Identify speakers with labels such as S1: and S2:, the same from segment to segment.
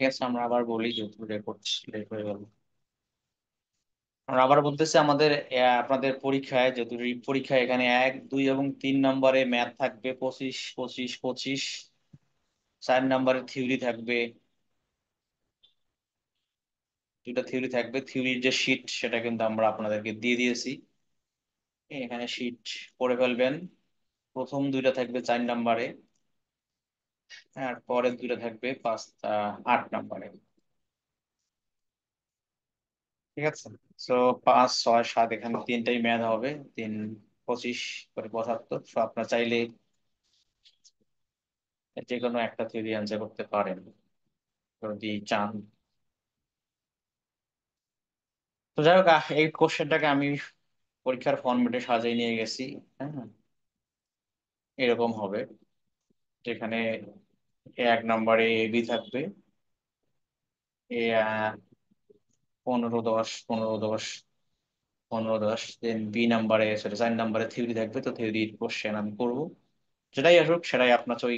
S1: ঠিক আছে, আমরা আবার বলি যেহেতু রেকর্ড লেট হয়ে গেল। আমরা আবার বলতেছি আমাদের আপনাদের পরীক্ষায় যেহেতু পরীক্ষায় এখানে 1, 2 এবং 3 নম্বরে ম্যাথ থাকবে 25, 25, 25। 4 নম্বরের থিওরি থাকবে, দুটা থিওরি থাকবে। থিওরির যে শিট সেটা কিন্তু আমরা আপনাদেরকে দিয়ে দিয়েছি। এখানে শিট পড়ে ফেলবেন। প্রথম দুইটা থাকবে 4 নম্বরে, আর পরের দুইটা থাকবে 8 নম্বরে। ঠিক আছে। তো 5, 6, 7 এখানে তিনটাই ম্যাথ হবে। 3, 25 করে 75। তো আপনার চাইলে যে কোনো একটা থিওরি অ্যান্সার করতে পারেন যদি চান। তো যাই হোক, এই কোশ্চেনটাকে আমি পরীক্ষার ফরম্যাটে সাজিয়ে নিয়ে গেছি। হ্যাঁ, এরকম হবে, যেখানে 1 নম্বরে এ বি থাকবে, এ 15, 10, 15, 10, 15, 10। দেন বি নাম্বারে, সরি 4 নম্বরে থিওরি থাকবে। তো থিওরির কোশ্চেন আমি করবো, যেটাই আসুক সেটাই আপনার ওই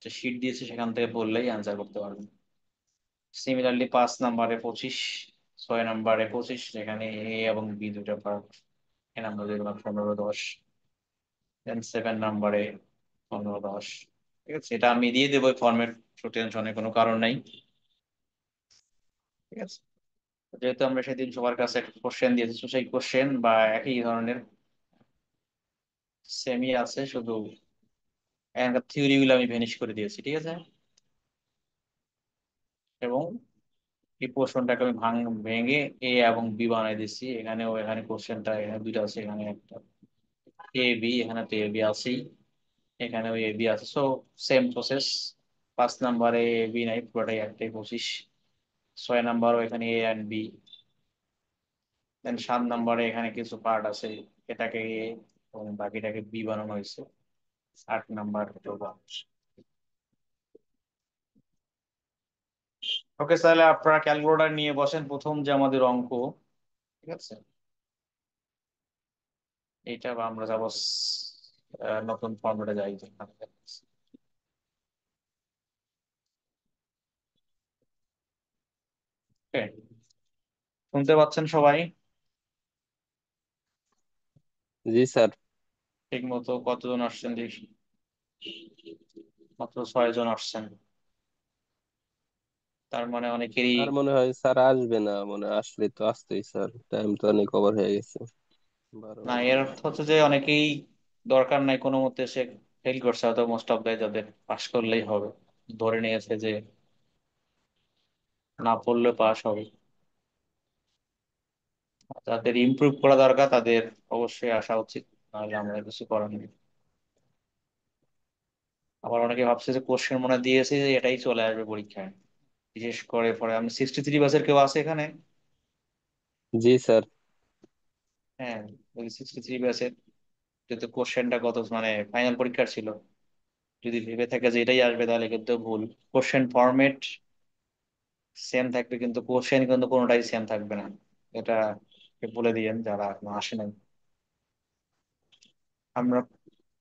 S1: যে শিট দিয়েছে সেখান থেকে বললেই অ্যান্সার করতে পারবেন। সিমিলারলি 5 নম্বরে 25, 6 নম্বরে 25, যেখানে এ এবং বি দুটো পার্ট। এ নাম্বার যেগুলো 15, 10। দেন 7 নম্বরে 15, 10। ঠিক আছে, এটা আমি দিয়ে দেবো ফরম্যাট, টেনশনের কোনো কারণ নাই। ঠিক আছে, যেহেতু আমরা সেদিন সবার কাছে একটা কোশ্চেন দিয়েছি, তো সেই কোশ্চেন বা একই ধরনের সেমই আছে, শুধু এখানকার থিওরি গুলো আমি ভেনিশ করে দিয়েছি। ঠিক আছে, এবং এই পোর্শনটাকে আমি ভেঙে এ এবং বি বানাই দিচ্ছি। এখানেও এখানে কোশ্চেনটা এখানে দুইটা আছে, এখানে একটা এ বি, এখানে তো এ বি আছেই, এখানেও এ বি আছে। So same process. 5 নম্বরে এ বি নাই, পুরোটাই একটাই 25। 6 নম্বরও এখানে এ অ্যান্ড বি। দেন 7 নম্বরে এখানে কিছু পার্ট আছে, এটাকে এ এবং বাকিটাকে বি বানানো হয়েছে। 8 নম্বর তো। ওকে, তাহলে আপনারা ক্যালকুলেটর নিয়ে বসেন। প্রথম যে আমাদের অঙ্ক, ঠিক আছে, এইটা বা আমরা যাবো নতুন ফর্মেটে যাই যেখানে। Okay, শুনতে পাচ্ছেন সবাই?
S2: জি স্যার।
S1: ঠিক মতো কতজন আসছেন দেখি? মাত্র 6 জন আসছেন। তার মানে অনেকেরই।
S2: আর মনে হয় স্যার আসবে না, মনে হয় আসলে তো আসতেই স্যার, টাইম তো অনেক ওভার হয়ে গেছে, 12
S1: না,
S2: বেজে
S1: এর
S2: গেল।
S1: অর্থ হচ্ছে যে অনেকেই দরকার নাই কোনো মতে সে ফেল করছে, হয়তো মোস্ট অফ দ্য যাদের পাশ করলেই হবে ধরে নিয়েছে যে না পড়লে পাস হবে। যাদের ইমপ্রুভ করা দরকার তাদের অবশ্যই আসা উচিত, নাহলে আমরা কিছু করার নেই। আবার অনেকে ভাবছে যে কোশ্চেন মনে হয় দিয়েছে যে এটাই চলে আসবে পরীক্ষায়। বিশেষ করে পরে আমি 63 ব্যাচের কেউ আছে এখানে?
S2: জি স্যার।
S1: হ্যাঁ, ওই 63 ব্যাচের যেহেতু কোশ্চেনটা কত মানে ফাইনাল পরীক্ষার ছিল, যদি ভেবে থাকে যে এটাই আসবে তাহলে কিন্তু ভুল। কোশ্চেন ফরম্যাট সেম থাকবে কিন্তু কোশ্চেন কিন্তু কোনোটাই সেম থাকবে না। এটা বলে দিয়েন যারা এখনো আসে নাই। আমরা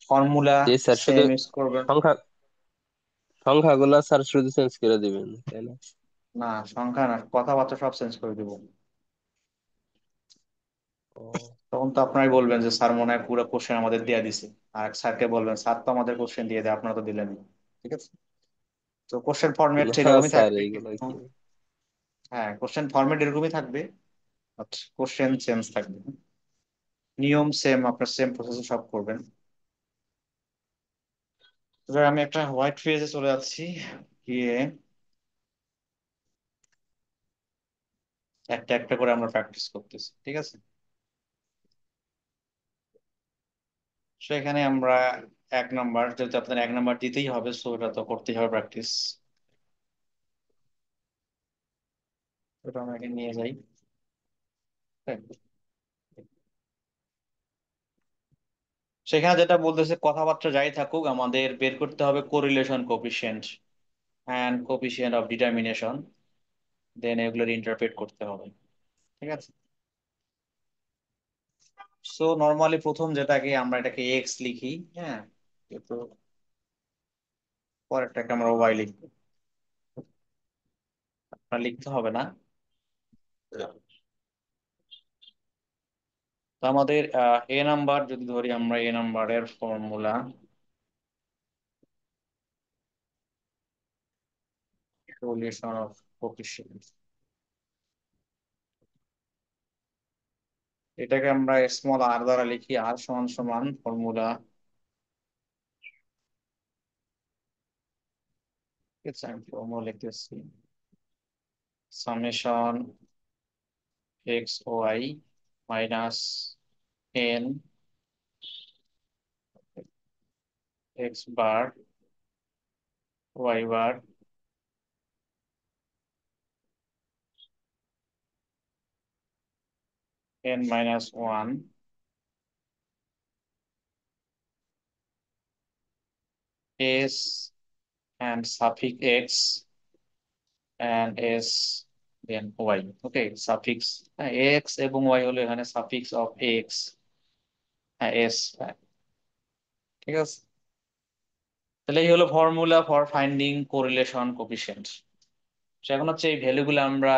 S1: ফর্মুলা
S2: জি স্যার, শুধু
S1: সেম ইউজ করবেন।
S2: সংখ্যা সংখ্যাগুলো স্যার শুধু চেঞ্জ করে দিবেন, তাই না?
S1: না, সংখ্যা না, কথাবার্তা সব চেঞ্জ করে দিব।
S2: ও,
S1: তখন তো আপনারাই বলবেন যে স্যার মনে হয় পুরো কোশ্চেন আমাদের দিয়ে দিছে। আর এক স্যারকে বলবেন স্যার তো আমাদের কোশ্চেন দিয়ে দেয়, আপনারা তো দিলেন না। ঠিক আছে, তো কোশ্চেন ফরম্যাট
S2: না
S1: এরকমই
S2: স্যার,
S1: থাকবে
S2: এইগুলো
S1: কিন্তু।
S2: কি?
S1: হ্যাঁ, কোশ্চেন ফরম্যাট এরকমই থাকবে, কোশ্চেন চেঞ্জ থাকবে। নিয়ম সেম, আপনার সেম প্রসেসে সব করবেন। এবার আমি একটা হোয়াইট পেজে চলে যাচ্ছি, গিয়ে একটা একটা করে আমরা প্র্যাকটিস করতেছি। ঠিক আছে, সেখানে আমরা 1 নম্বর, যেহেতু আপনার 1 নম্বর দিতেই হবে, সো ওটা তো করতেই হবে প্র্যাকটিস। ওটা আমাকে নিয়ে যাই। হ্যাঁ, সেখানে যেটা বলতেছে কথাবার্তা যাই থাকুক আমাদের বের করতে হবে correlation coefficient and coefficient of determination, then এগুলোর ইন্টারপ্রেট করতে হবে। ঠিক আছে, সো নর্মালি প্রথম যেটাকে আমরা এটাকে এক্স লিখি। হ্যাঁ, কিন্তু পরেরটাকে আমরা ওয়াই লিখবো। আপনার লিখতে হবে না। তো আমাদের এ নাম্বার যদি ধরি, আমরা এ নাম্বারের ফর্মুলা সলিউশন অফ কোফিশিয়েন্ট, এটাকে আমরা স্মল আর দ্বারা লিখি। আর সমান সমান ফর্মুলা, ঠিক আছে, আমি ফর্মুলা লিখতেছি, summation x y minus n x bar y bar n minus one s and suffix x and s then y, okay, suffix x এবং y হলো এখানে সাফিক্স অফ x, হ্যাঁ s, হ্যাঁ, ঠিক আছে। তাহলে এই হলো formula for finding correlation coefficient. এখন হচ্ছে এই ভ্যালুগুলো আমরা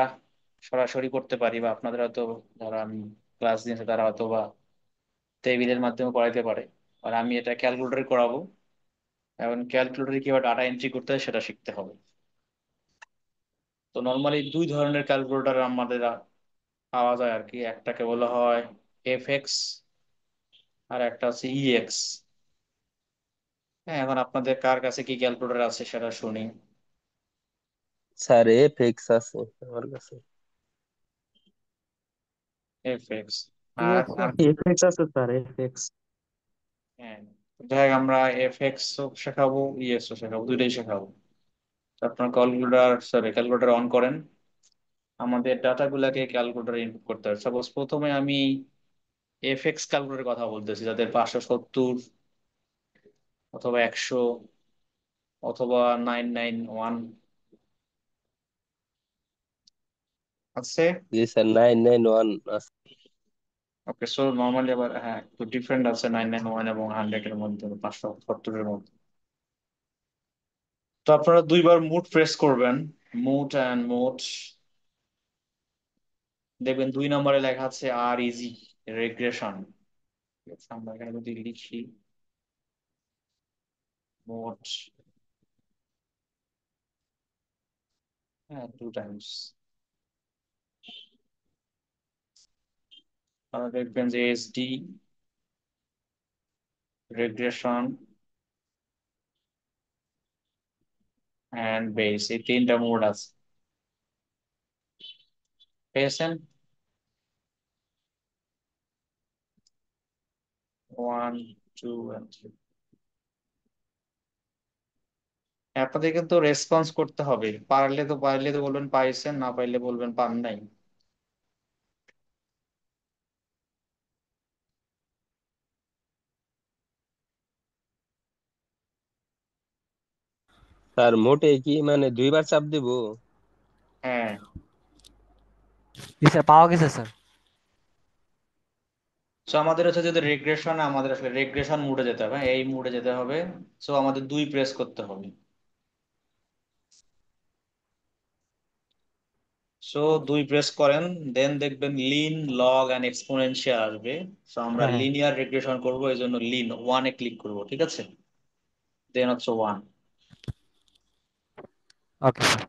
S1: সরাসরি করতে পারি, বা আপনাদের হয়তো, যারা আমি ক্লাস দিয়েছে তারা হয়তো বা টেবিলের মাধ্যমে করাইতে পারে, আর আমি এটা ক্যালকুলেটরে করাবো। এখন ক্যালকুলেটরে কিভাবে ডাটা এন্ট্রি করতে হয় সেটা শিখতে হবে। তো নর্মালি দুই ধরনের ক্যালকুলেটর আমাদের পাওয়া যায় আর কি, একটাকে বলা হয় এফ এক্স, আর একটা হচ্ছে ইএক্স। হ্যাঁ, এখন আপনাদের কার কাছে কি ক্যালকুলেটর আছে সেটা শুনি।
S2: স্যার এফএক্স আছে আমার কাছে।
S1: এফ এক্স, আর
S3: ইয়েস,
S1: আর
S3: এফএক্স আছে স্যার, এফএক্স।
S1: হ্যাঁ, দেখ আমরা এফ এক্স ও শেখাবো, ইএক্স ও শেখাবো, দুইটাই শেখাবো। তো আপনার ক্যালকুলেটর অন করেন, আমাদের ডাটা গুলাকে ক্যালকুলেটরে ইনপুট করতে হবে। সাপোজ প্রথমে আমি এফ এক্স ক্যালকুলেটরের কথা বলতেছি, যাদের 570 অথবা 100 অথবা 991 আছে।
S2: জি স্যার, 991 আছে।
S1: ওকে, সো নর্মালি আবার হ্যাঁ একটু ডিফারেন্ট আছে 991 এবং 100 এর মধ্যে, 570 এর মধ্যে। তো আপনারা দুইবার মুড প্রেস করবেন, মুড অ্যান্ড মুড, দেখবেন 2 নম্বরে লেখা আছে আর ইজি রেগ্রেশন। আমরা এখানে যদি লিখি মুড, হ্যাঁ 2 টাইমস, তাহলে দেখবেন যে এসডি রেগ্রেশন অ্যান্ড বেস, এই 3টা মোড আছে, পেয়েছেন? 1, 2 and 3। আপনাদের কিন্তু রেসপন্স করতে হবে, পারলে তো বলবেন পাইছেন, না পাইলে বলবেন পান নাই।
S2: স্যার মোটে কি মানে দুইবার চাপ দিব?
S1: হ্যাঁ,
S3: জি স্যার, পাওয়া গেছে স্যার।
S1: সো আমাদের হচ্ছে যদি রেগ্রেশন, আমাদের আসলে রেগ্রেশন মুডে যেতে হবে, হ্যাঁ, এই মুডে যেতে হবে। সো আমাদের 2 প্রেস করতে হবে। সো 2 প্রেস করেন, দেন দেখবেন লিন লগ এন্ড এক্সপোনেনশিয়াল আসবে। সো আমরা
S3: হ্যাঁ হ্যাঁ,
S1: লিনিয়ার রেগ্রেশন করব, এই জন্য লিন ওয়ানে ক্লিক করব, ঠিক আছে, দেন হচ্ছে ওয়ান।
S3: Okay sir.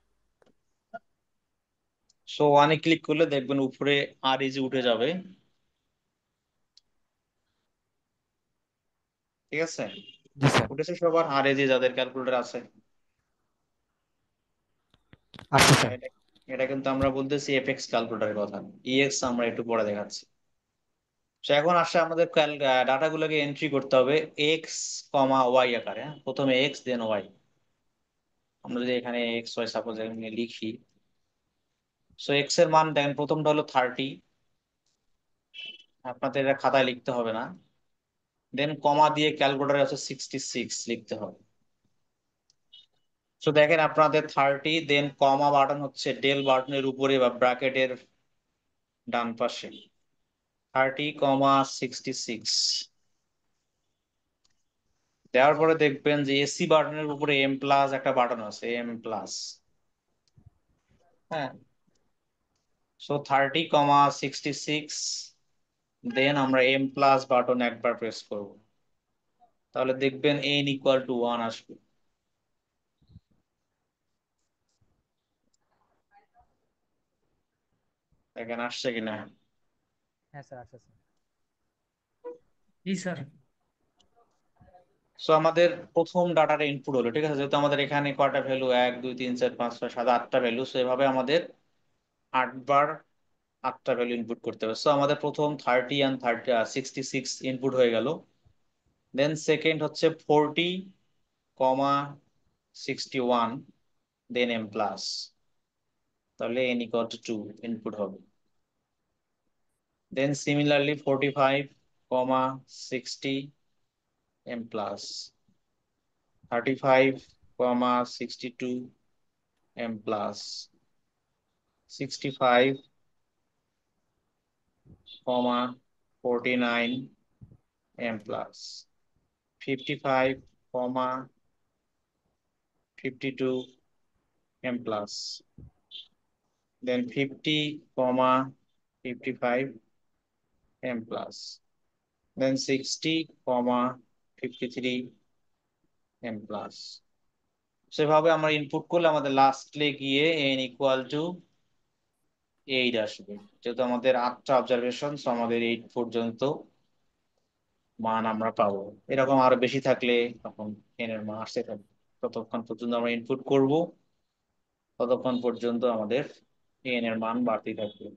S1: সো ওয়ানে ক্লিক করলে দেখবেন উপরে আর ইজি উঠে যাবে, ঠিক আছে।
S3: জি স্যার।
S1: উঠেছে সবার আর ইজি যাদের ক্যালকুলেটর আছে?
S3: আসছে
S1: হ্যাঁ,
S3: স্যার।
S1: এটা এটা কিন্তু আমরা বলতেছি এফএক্স ক্যালকুলেটরের কথা, ইএক্স আমরা একটু পরে দেখাচ্ছি। তো এখন আসলে আমাদের ডাটা গুলোকে এন্ট্রি করতে হবে এক্স কমা ওয়াই আকারে, হ্যাঁ? প্রথমে এক্স দেন ওয়াই। আমরা যদি এখানে এক্স ওয়াই সাপোজ এখানে লিখি, সো এক্স এর মান দেখেন প্রথমটা হলো 30, আপনাদের এটা খাতায় লিখতে হবে না। দেন কমা দিয়ে ক্যালকুলেটরে আছে 66 লিখতে হবে। সো দেখেন আপনাদের 30, দেন কমা বাটন হচ্ছে ডেল বাটনের উপরে বা ব্র্যাকেটের ডান পাশে, 30, 66 দেওয়ার পরে দেখবেন যে এসি বাটনের উপরে এম প্লাস একটা বাটন আছে, এম প্লাস। হ্যাঁ, সো 30,66, দেন আমরা এম প্লাস বাটন একবার প্রেস করব, তাহলে দেখবেন n ইকুয়াল টু 1 আসবে। দেখেন আসছে কিনা।
S3: হ্যাঁ স্যার, আসছে স্যার।
S1: জি স্যার। সো আমাদের প্রথম ডাটাটা ইনপুট হলো, ঠিক আছে, যেহেতু আমাদের এখানে কয়টা ভ্যালু, 1 2 3 4 5 6 7 8টা ভ্যালু, সো এভাবে আমাদের 8 বার 8টা ভ্যালু ইনপুট করতে হবে। সো আমাদের প্রথম 66 ইনপুট হয়ে গেল। দেন সেকেন্ড হচ্ছে 40,61, দেন এম প্লাস, তাহলে n ইকুয়াল টু 2 ইনপুট হবে। Then similarly 45,60 m plus, 35,62 m plus, 65,49 m plus, 55,52 m plus, then 50,55 m plus, then 60,53 m plus. সেভাবে আমরা ইনপুট করলে আমাদের লাস্টে গিয়ে n ইকুয়াল টু 8 আসবে, যেহেতু আমাদের 8টা অবজারভেশন, আমাদের 8 পর্যন্ত মান আমরা পাবো। এরকম আরো বেশি থাকলে তখন n এর মান আসতে থাকবে, ততক্ষণ পর্যন্ত আমরা ইনপুট করব, ততক্ষণ পর্যন্ত আমাদের n এর মান বাড়তেই থাকবে।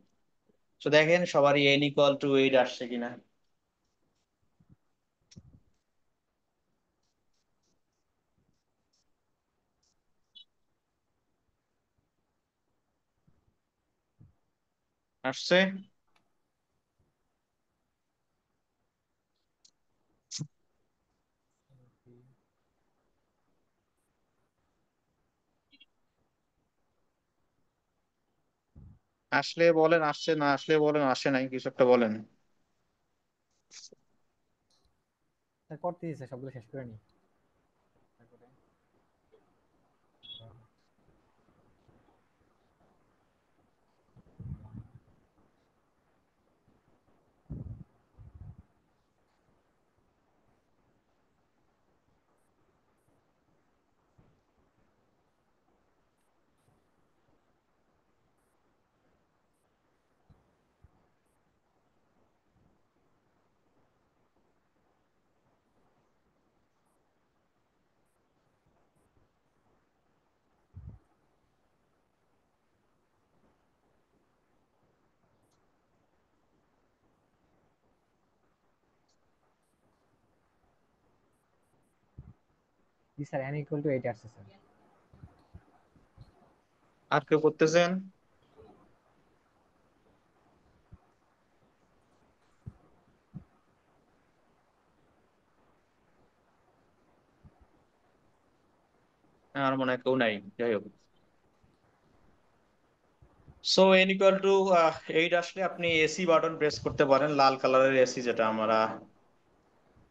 S1: তো দেখেন সবারই n ইকুয়াল টু 8 আসছে কিনা। আসছে। আসলে বলেন আসছে, না আসলে বলেন আসে নাই, কিছু একটা বলেন।
S3: স্যার করতে দিয়েছে, সবগুলো শেষ করে নি। জি স্যার, n ইকুয়াল টু 8 আসছে স্যার।
S1: আর কেউ করতেছেন? আর মনে হয় কেউ নাই, যাই হোক। সো n ইকুয়াল টু 8 আসলে আপনি এসি বাটন প্রেস করতে পারেন, লাল কালারের এসি, যেটা আমরা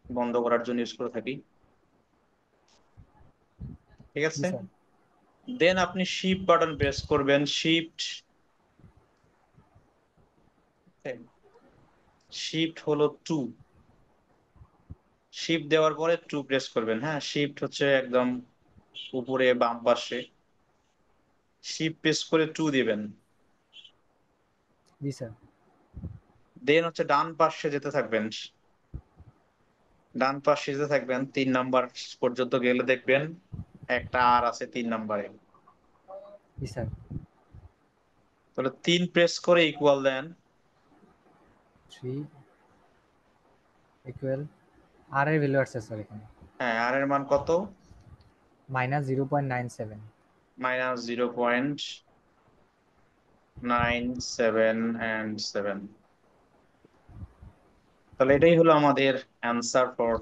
S1: বন্ধ করার জন্য ইউজ করে থাকি, ঠিক
S3: জি
S1: আছে।
S3: স্যার।
S1: দেন আপনি শিফট বাটন প্রেস করবেন, শিফট, শিফট হলো 2, শিফট দেওয়ার পরে 2 প্রেস করবেন। হ্যাঁ, শিফট হচ্ছে একদম উপরে বাম পাশে, শিফট প্রেস করে 2 দিবেন।
S3: জি স্যার।
S1: দেন হচ্ছে ডান পাশে যেতে থাকবেন, ডান পাশে যেতে থাকবেন, 3 নাম্বার পর্যন্ত গেলে দেখবেন একটা আর আছে 3 নাম্বারে,
S3: জি স্যার।
S1: তাহলে 3 প্রেস করে ইকুয়াল দেন।
S3: 3 ইকুয়াল, আর এর ভ্যালু আসছে স্যার এখানে
S1: হ্যাঁ, আর এর মান কত?
S3: -0.97।
S1: -0.97 তাহলে এটাই হলো আমাদের answer for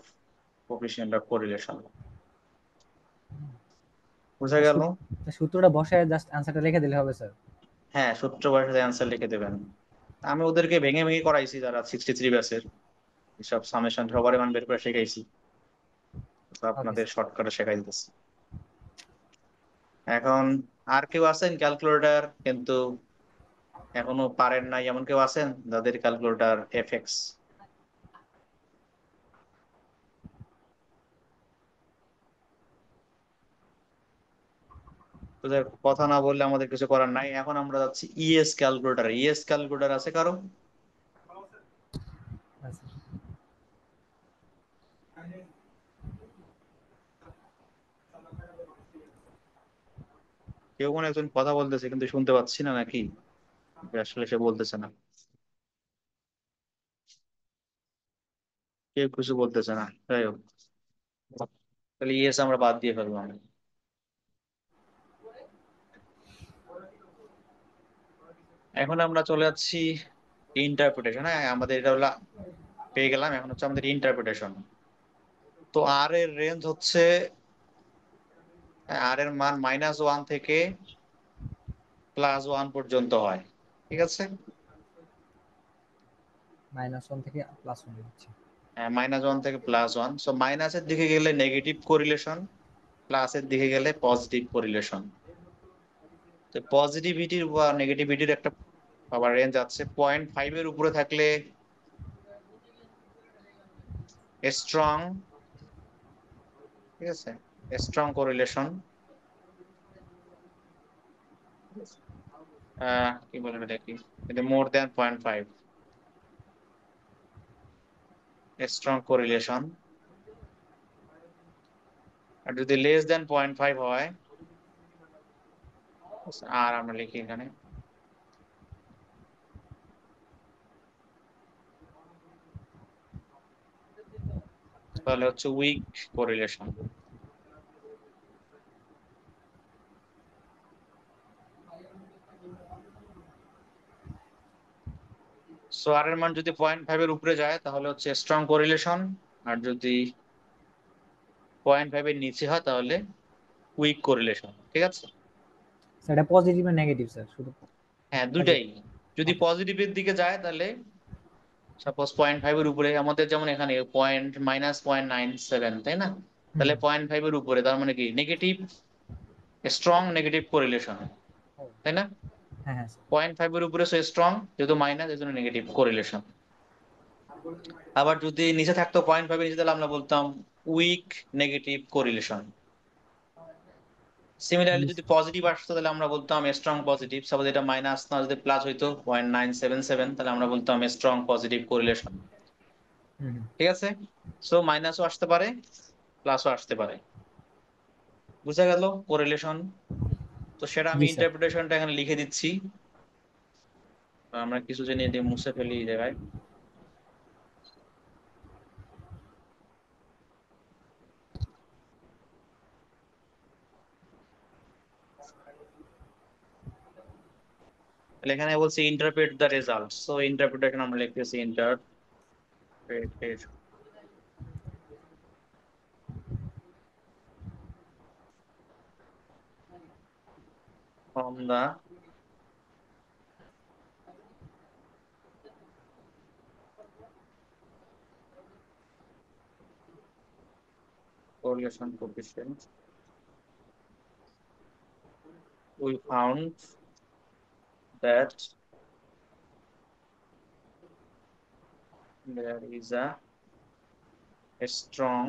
S1: coefficient of correlation. বুঝা গেল?
S3: সূত্রটা বসায় জাস্ট অ্যান্সারটা লিখে দিলে হবে স্যার?
S1: হ্যাঁ, সূত্র ভাষায় অ্যান্সার লিখে দেবেন। আমি ওদেরকে ভেঙে ভেঙে করাইছি, যারা 63 ব্যাচের, সব সামেশন সবারই মান বের করে শেখাইছি, তো
S3: ওকে
S1: আপনাদের
S3: স্যার।
S1: শর্টকাটে শেখাই দিতেছি এখন। আর কেউ আছেন ক্যালকুলেটর কিন্তু এখনো পারেন নাই, এমন কেউ আছেন যাদের ক্যালকুলেটর এফএক্স? কথা না বললে আমাদের কিছু করার নাই। এখন আমরা যাচ্ছি ইএস ক্যালকুলেটর। ইএস ক্যালকুলেটর আছে কারো?
S3: আচ্ছা।
S1: কেউ কোনো একজন কথা বলতেছে কিন্তু শুনতে পাচ্ছি না, নাকি আসলে সে বলতেছে না? কেউ কিছু বলতেছে না, যাই হোক, তাহলে ইএস আমরা বাদ দিয়ে ফেলবো আমি। এখন আমরা চলে যাচ্ছি ইন্টারপ্রিটেশন। হ্যাঁ, আমাদের এটা হলো পেয়ে গেলাম, এখন হচ্ছে আমাদের ইন্টারপ্রিটেশন। তো আর এর রেঞ্জ হচ্ছে, আর এর মান -1 থেকে +1 পর্যন্ত হয়, ঠিক আছে?
S3: -1 থেকে +1 হচ্ছে।
S1: হ্যাঁ, -1 থেকে +1। সো মাইনাসের দিকে গেলে নেগেটিভ কোরিলেশন, প্লাসের দিকে গেলে পজিটিভ কোরিলেশন। তো পজিটিভিটির বা নেগেটিভিটির একটা আবার রেঞ্জ আছে। 0.5 এর উপরে থাকলে স্ট্রং, ঠিক আছে, স্ট্রং কোরিলেশন। কি বলবো এটা কি, কিন্তু মোর দ্যান 0.5 স্ট্রং কোরিলেশন। আর যদি লেস দ্যান 0.5 হয়, আর আমরা লিখি এখানে, তাহলে হচ্ছে উইক কোরিলেশন। সো আর এর মান যদি 0.5 এর উপরে যায় তাহলে হচ্ছে স্ট্রং কোরিলেশন, আর যদি 0.5 এর নিচে হয় তাহলে উইক কোরিলেশন, ঠিক আছে?
S3: স্যার এটা পজিটিভ না নেগেটিভ স্যার? শুধু
S1: হ্যাঁ, দুটাই।
S3: পজিটিভ।
S1: যদি
S3: ওকে।
S1: পজিটিভের দিকে যায় তাহলে সাপোজ 0.5 এর উপরে, আমাদের যেমন এখানে পয়েন্ট -0.97, তাই না?
S3: হুম।
S1: তাহলে 0.5 এর উপরে তার মানে কি নেগেটিভ, স্ট্রং নেগেটিভ কোরিলেশন,
S3: ও,
S1: তাই না?
S3: হ্যাঁ হ্যাঁ স্যার।
S1: 0.5 এর উপরে সে স্ট্রং, যেহেতু মাইনাস এর জন্য নেগেটিভ কোরিলেশন। আবার যদি নিচে থাকতো 0.5 এর নিচে, তাহলে আমরা বলতাম উইক নেগেটিভ কোরিলেশন। সিমিলারলি
S3: জি
S1: যদি
S3: স্যার।
S1: পজিটিভ আসতো তাহলে আমরা বলতাম স্ট্রং পজিটিভ। সাপোজ এটা মাইনাস না, যদি প্লাস হইতো 0.977, তাহলে আমরা বলতাম স্ট্রং পজিটিভ কোরিলেশন,
S3: হুম হুম।
S1: ঠিক আছে? সো মাইনাসও আসতে পারে, প্লাসও আসতে পারে। বুঝা গেল কোরিলেশন? তো সেটা আমি
S3: জি স্যার।
S1: ইন্টারপ্রিটেশনটা এখানে লিখে দিচ্ছি। আমরা কিছু জিনিস দিয়ে মুছে ফেলি এই জায়গায়। তাহলে এখানে বলছি interpret the result. So interpretation আমরা লিখতেছি interpret from the correlation coefficient we found that there is a strong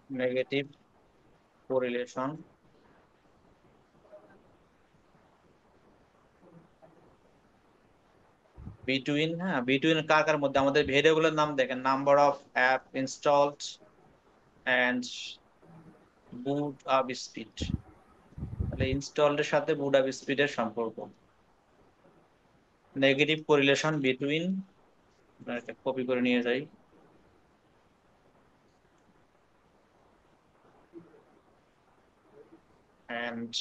S1: negative correlation between, হ্যাঁ, between কার কার মধ্যে, আমাদের ভেরিয়েবলের নাম দেখেন, number of app installed and boot up speed. তাহলে ইনস্টলড এর সাথে বুট আপ স্পিডের সম্পর্ক, নেগেটিভ কোরিলেশন বিটুইন, একটা কপি করে নিয়ে যাই, এন্ড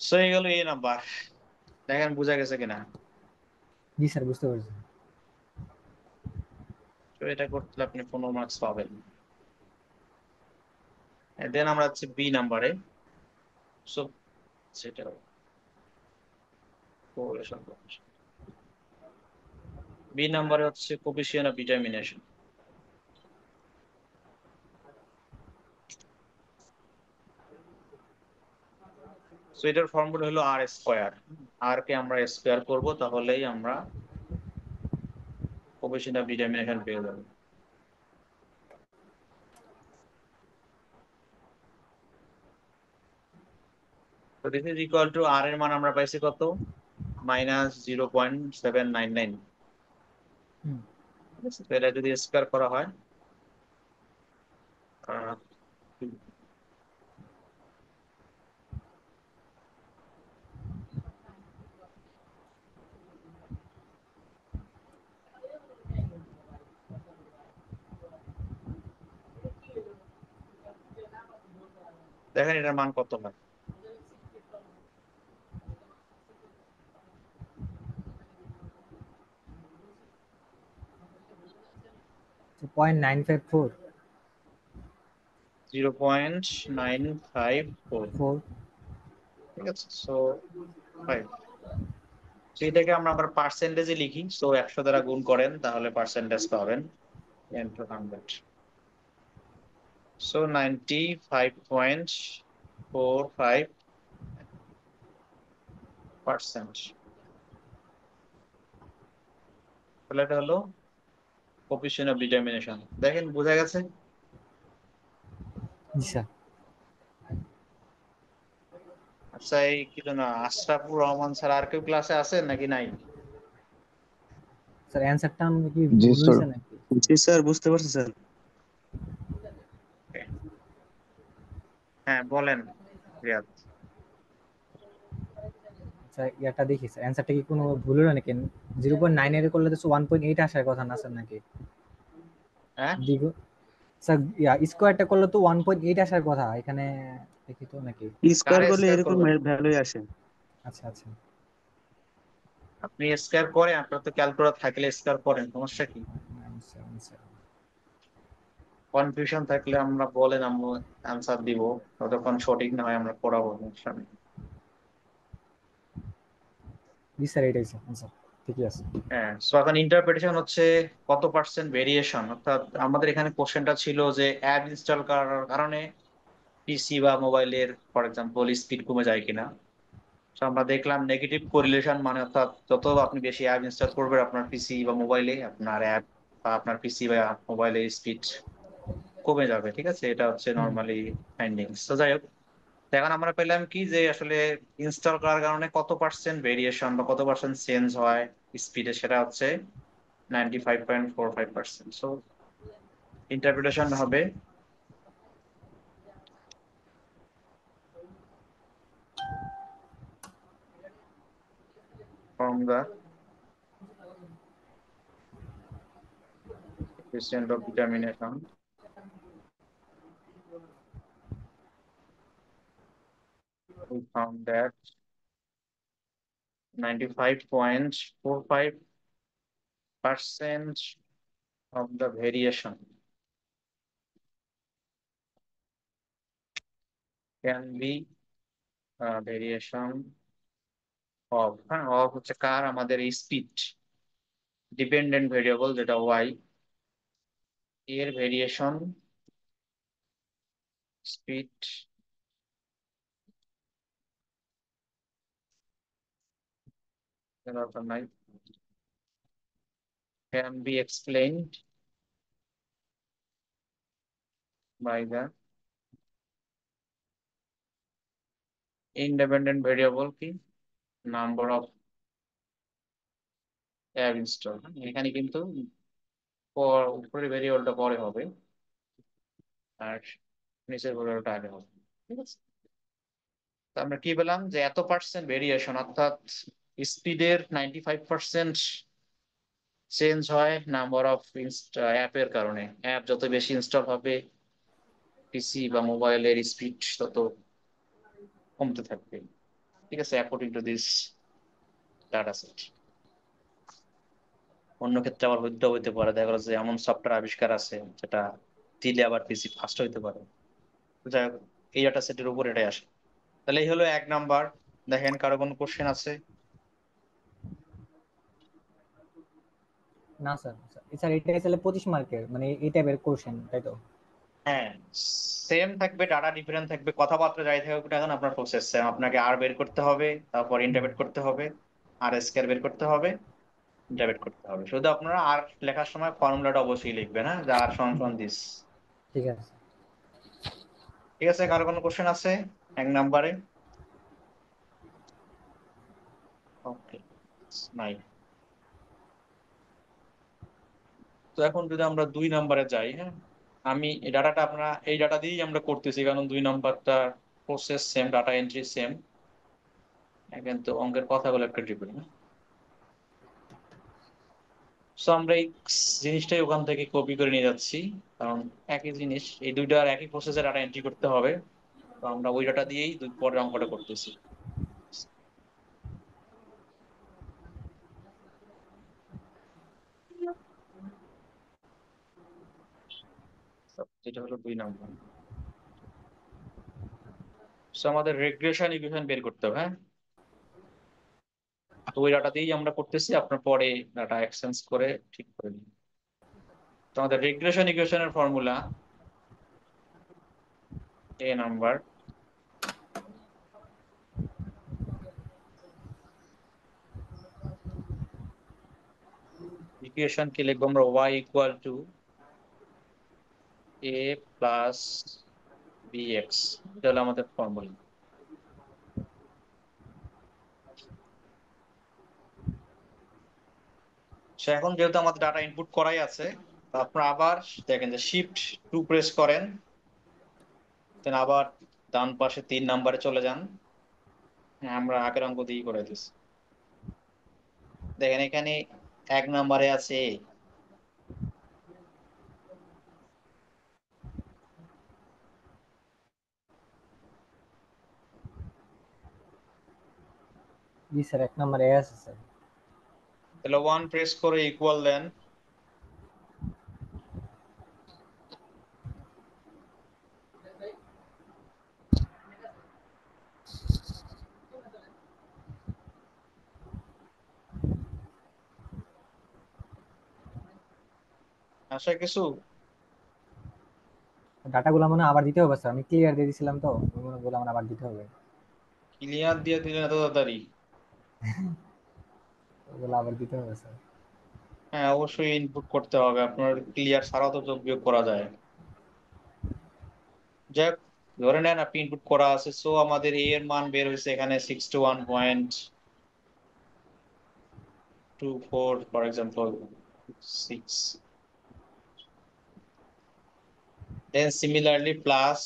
S1: সো এই গেল এই নাম্বার। দেখেন বোঝা গেছে কিনা?
S3: জি স্যার, বুঝতে পারছি।
S1: তো এটা করতে হলে আপনি 15 মার্কস পাবেন। দেন আমরা হচ্ছে বি নাম্বারে। সো সেটা কোরিলেশন। বি নাম্বারে হচ্ছে কোফিশিয়েন্ট অফ ডিটারমিনেশন। সো এটার ফর্মুলা হলো আর স্কোয়ার। আর কে আমরা স্কোয়ার করব, তাহলেই আমরা কোফিশিয়েন্ট অফ ডিটারমিনেশন পেয়ে যাবো। তো দিস ইজ ইকুয়াল টু আর এর মান আমরা পাইছি কত, -0.799।
S3: হুম।
S1: ঠিক আছে, তো এটা যদি স্কোয়ার করা হয়, আহ, দেখেন এটার মান কত হয়।
S3: So 0.954
S1: 0.954।
S3: 4
S1: ঠিক আছে, সো 5। সেইটাকে আমরা আবার পার্সেন্টেজে লিখি, সো 100 দ্বারা গুণ করেন, তাহলে পার্সেন্টেজ পাবেন 10 to 100। সো 95.45%। তাহলে এটা হলো কোফিশিয়েন্ট অফ ডিটারমিনেশন। দেখেন বোঝা গেছে।
S3: জি স্যার।
S1: আচ্ছা, এই কি যেন আশরাফুর রহমান স্যার আর কেউ ক্লাসে আছেন নাকি নাই?
S3: স্যার অ্যানসারটা আমি কি
S2: জি
S3: ভুল
S2: স্যার।
S3: হয়েছে নাকি?
S4: জি স্যার, বুঝতে পারছি স্যার।
S1: হ্যাঁ বলেন রিয়াদ।
S3: স্যার ইয়াটা দেখি স্যার, অ্যানসারটা কি কোনো ভুল হলো নাকি? 0.9 এর করলে তো 1.8 আসার কথা না স্যার নাকি?
S1: হ্যাঁ,
S3: দ্বিগুণ স্যার, স্কোয়ারটা করলে তো 1.8 আসার কথা এখানে, দেখি তো নাকি?
S4: স্কোয়ার
S1: কারে
S4: করলে
S1: স্কোয়ার
S4: এরকম
S1: করবেন?
S4: ভ্যালুই আসে।
S3: আচ্ছা আচ্ছা।
S1: আপনি স্কোয়ার করেন, আপনার তো ক্যালকুলেটর থাকলে স্কোয়ার করেন, সমস্যা কি? কনফিউশন থাকলে আমরা বলেন, আমরা অ্যান্সার দিব। ততক্ষণ সঠিক না হয় আমরা পড়াবো, সমস্যা নেই।
S3: জি স্যার, এটাই স্যার আনসার, ঠিকই আছে।
S1: হ্যাঁ, সো এখন ইন্টারপ্রিটেশন হচ্ছে কত পার্সেন্ট ভেরিয়েশন, অর্থাৎ আমাদের এখানে কোশ্চেনটা ছিল যে অ্যাপ ইনস্টল করার কারণে পিসি বা মোবাইলের ফর এক্সাম্পল স্পিড কমে যায় কিনা। তো আমরা দেখলাম নেগেটিভ কোরিলেশন, মানে অর্থাৎ যত আপনি বেশি অ্যাপ ইনস্টল করবেন আপনার পিসি বা মোবাইলে, আপনার অ্যাপ বা আপনার পিসি বা মোবাইলের স্পিড কমে যাবে। ঠিক আছে, এটা হচ্ছে
S3: হুম।
S1: Normally findings. তো যাই হোক, তো এখন আমরা পেলাম কি যে আসলে ইনস্টল করার কারণে কত পার্সেন্ট ভেরিয়েশন বা কত পার্সেন্ট চেঞ্জ হয় স্পিডে, সেটা হচ্ছে 95.45%। সো ইন্টারপ্রিটেশন হবে from the coefficient of determination, we found that 95.45% of the variation can be variation of, হ্যাঁ of হচ্ছে কার, আমাদের স্পিড ডিপেন্ডেন্ট ভেরিয়েবল যেটা y এর ভেরিয়েশন স্পিড দরকার নাই, can be explained by the independent variable কি, number of app install. এখানে কিন্তু উপরের ভেরিয়েবলটা পরে হবে আর নিচের ভেরিয়েবলটা আগে হবে। ঠিক আছে, তো আমরা কি পেলাম যে এত পার্সেন্ট ভেরিয়েশন, অর্থাৎ স্পিডের 95% চেঞ্জ হয় নাম্বার অফ অ্যাপের কারণে। অ্যাপ যত বেশি ইনস্টল হবে পিসি বা মোবাইলের স্পিড তত কমতে থাকবে। ঠিক আছে, according to this data set. অন্য ক্ষেত্রে আবার হইতে পারে, দেখা গেলো যে এমন সফটওয়্যার আবিষ্কার আছে যেটা দিলে আবার পিসি ফাস্ট হইতে পারে। তো যাই হোক, এই ডাটা সেটের উপর এটাই আসে। তাহলে এই হলো 1 নাম্বার। দেখেন কারো কোনো কোশ্চেন আছে?
S3: না স্যার, স্যার এটা আসলে 25 মার্কের, মানে এই টাইপের কোশ্চেন, তাই তো?
S1: হ্যাঁ, সেম থাকবে, ডাটা ডিফারেন্ট থাকবে, কথাবার্তা যাই থাকুক না কেন আপনার প্রসেস সেম। আপনাকে আর বের করতে হবে, তারপর
S3: হুম,
S1: ইন্টারপ্রেট করতে হবে, আর স্কয়ার বের করতে হবে, ইন্টারপ্রেট করতে হবে। শুধু আপনারা আর লেখার সময় ফর্মুলাটা অবশ্যই লিখবেন, হ্যাঁ, যা আর সমান
S3: হুম,
S1: সমান দিস।
S3: ঠিক আছে।
S1: ঠিক আছে, কারো কোনো কোশ্চেন আছে 1 নম্বরে? ওকে, নাই। তো এখন যদি আমরা 2 নম্বরে যাই, হ্যাঁ, আমি এই ডাটাটা এই ডাটা দিয়েই আমরা করতেছি, কারণ 2 নম্বরটা process same, data entry same, কিন্তু অঙ্কের কথাগুলো একটু ডিফারেন্ট। সো আমরা এই জিনিসটাই ওখান থেকে কপি করে নিয়ে যাচ্ছি, কারণ একই জিনিস, এই দুইটার একই প্রসেসে ডাটা এন্ট্রি করতে হবে। তো আমরা ওই ডাটা দিয়েই পরের অঙ্কটা করতেছি। So, যেটা হলো 2 নম্বর। সো আমাদের রেগ্রেশন ইকুয়েশন বের করতে হবে, হ্যাঁ। তো ওই ডাটা দিয়েই আমরা করতেছি, আপনার পরে ডাটা এক্সচেঞ্জ করে ঠিক করে নিন। তো আমাদের রিগ্রেশন ইকুয়েশনের ফর্মুলা নাম্বার ইকুয়েশন কি লিখবো আমরা? y equal to a plus bx, এটা হলো আমাদের ফর্মুলা। সো এখন যেহেতু আমাদের ডাটা ইনপুট করাই আছে, তো আপনারা আবার দেখেন যে শিফট 2 প্রেস করেন, দেন আবার ডান পাশে 3 নম্বরে চলে যান। হ্যাঁ, আমরা আগের অঙ্ক দিয়েই করে দিচ্ছি। দেখেন এখানে 1 নম্বরে আছে a।
S3: জি স্যার, 1 নম্বরে এ আছে স্যার।
S1: তাহলে 1 প্রেস করে ইকুয়াল দেন। আশা কিছু
S3: ডাটাগুলো মনে হয় আবার দিতে হবে স্যার, আমি ক্লিয়ার দিয়ে দিছিলাম তো, ওগুলো আমার আবার দিতে হবে।
S1: ক্লিয়ার দিয়ে দিলেন এত তাড়াতাড়ি?
S3: ওগুলো আবার দিতে হবে স্যার।
S1: হ্যাঁ, অবশ্যই ইনপুট করতে হবে, আপনার ক্লিয়ার ছাড়াও তো যোগ বিয়োগ করা যায়। যাই হোক, ধরে নেন আপনি ইনপুট করা আছে, সো আমাদের a এর মান বের হয়েছে এখানে 61.24 for example 6। Then similarly plus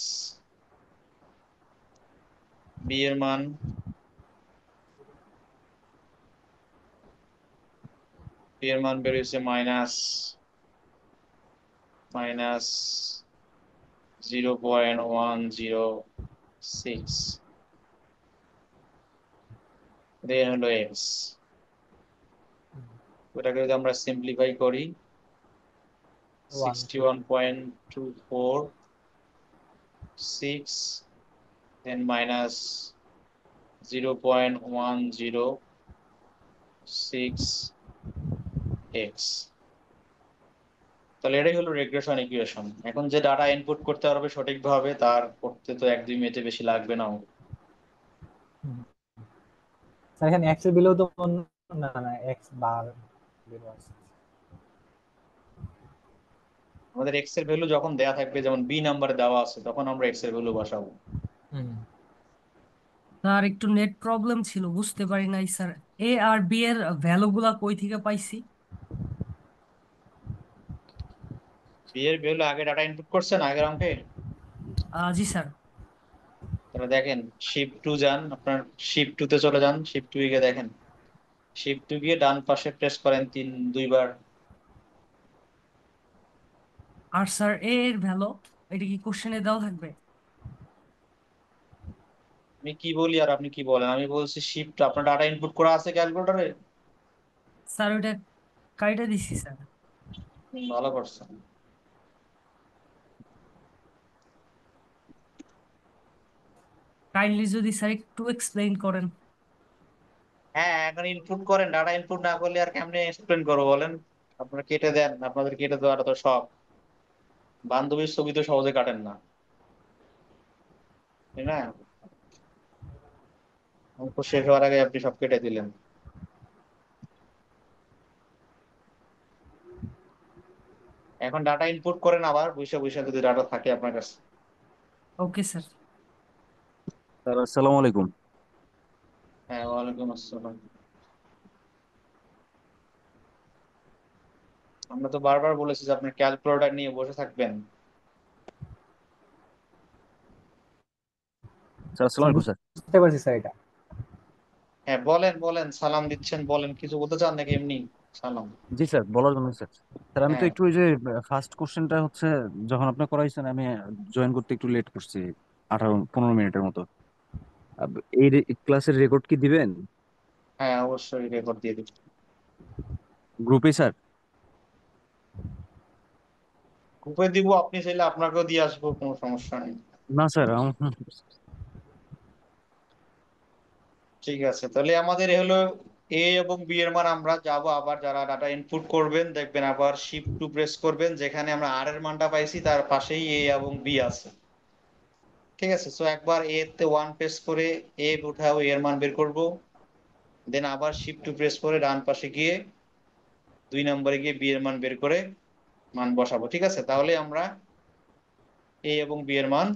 S1: b এর মান, বের হয়েছে মাইনাস 0.106। দেন হলো x, ওটাকে যদি আমরা সিম্পলিফাই করি, 61.246, দেন মাইনাস 0.106x। তাহলে এটাই হলো রিগ্রেশন ইকুয়েশন। এখন যে ডাটা ইনপুট করতে পারবে সঠিকভাবে, তার করতে তো 1-2 মিনিটে বেশি লাগবে না।
S3: হুম। স্যার এখানে এক্স এর বিলেও তো না না, এক্স বার বেরো আছে।
S1: আমাদের এক্স এর ভ্যালু যখন দেয়া থাকবে, যেমন বি নাম্বারে দেওয়া আছে, তখন আমরা এক্স এর ভ্যালু বসাবো।
S3: হুম।
S4: স্যার একটু নেট প্রবলেম ছিল, বুঝতে পারি নাই স্যার। এ আর বি এর ভ্যালু গুলা কই থেকে পাইছি?
S1: বি এর ভ্যালু আগে ডাটা ইনপুট করছেন আগের অঙ্কে?
S4: জি স্যার।
S1: তাহলে দেখেন, শিফট 2 যান, আপনার শিফট 2 তে চলে যান, শিফট 2 গিয়ে দেখেন, শিফট 2 গিয়ে ডান পাশে প্রেস করেন 2বার।
S4: আর স্যার এ এর ভ্যালু এটা কি কোশ্চেনে দেওয়া থাকবে?
S1: আমি কি বলি আর আপনি কি বলেন? আমি বলছি শিফট, আপনার ডাটা ইনপুট করা আছে ক্যালকুলেটরে?
S4: স্যার ওইটা কাইটা দিছি স্যার।
S1: ভালো করছেন।
S4: কাইন্ডলি যদি স্যার একটু এক্সপ্লেইন করেন।
S1: হ্যাঁ, এখন ইনপুট করেন, ডাটা ইনপুট না করলে আর কেমনে এক্সপ্লেন করবো বলেন? আপনারা কেটে দেন, আপনাদের কেটে দেওয়াটা তো সব। বান্ধবীর ছবি তো সহজে কাটেন না, তাই না? অঙ্ক শেষ হওয়ার আগে আপনি সব কেটে দিলেন। এখন ডাটা ইনপুট করেন আবার, বৈশা বৈশা যদি ডাটা থাকে আপনার কাছে।
S4: Okay sir.
S5: স্যার আসসালামু আলাইকুম।
S1: হ্যাঁ, ওয়ালাইকুম আসসালাম। আমরা তো বারবার বলেছি যে আপনি ক্যালকুলেটর নিয়ে বসে থাকবেন।
S5: স্যার আসসালামু
S3: স্যার
S5: আলাইকুম স্যার।
S3: বুঝতে পারছি স্যার এটা।
S1: হ্যাঁ, বলেন বলেন, সালাম দিচ্ছেন, বলেন কিছু বলতে চান নাকি এমনি সালাম?
S5: জি স্যার, বলার জন্য স্যার। স্যার আমি তো
S1: হ্যাঁ
S5: একটু ওই যে ফার্স্ট কোশ্চেনটা হচ্ছে যখন আপনি করাইছেন আমি জয়েন করতে একটু লেট করছি, 18-15 মিনিটের মতো। এই ক্লাসের রেকর্ড কি দিবেন
S1: হ্যাঁ, অবশ্যই রেকর্ড দিয়ে দিচ্ছি।
S5: গ্রুপে স্যার?
S1: গ্রুপে দিব, আপনি চাইলে আপনাকেও দিয়ে আসবো, কোনো সমস্যা নেই।
S5: না স্যার
S1: ঠিক আছে, তাহলে আমাদের এ হলো এ এবং বি এর মান আমরা যাব আবার, যারা ডাটা ইনপুট করবেন দেখবেন আবার শিফট টু প্রেস করবেন, যেখানে আমরা আর এর মানটা পাইছি তার পাশেই এ এবং বি আছে। ঠিক আছে, সো একবার এ তে 1 প্রেস করে এ উঠাও, এর মান বের করব। দেন আবার শিফট টু প্রেস করে ডান পাশে গিয়ে 2 নম্বরে গিয়ে বি এর মান বের করে মান বসাবো। ঠিক আছে, তাহলে আমরা এ এবং বি এর মান,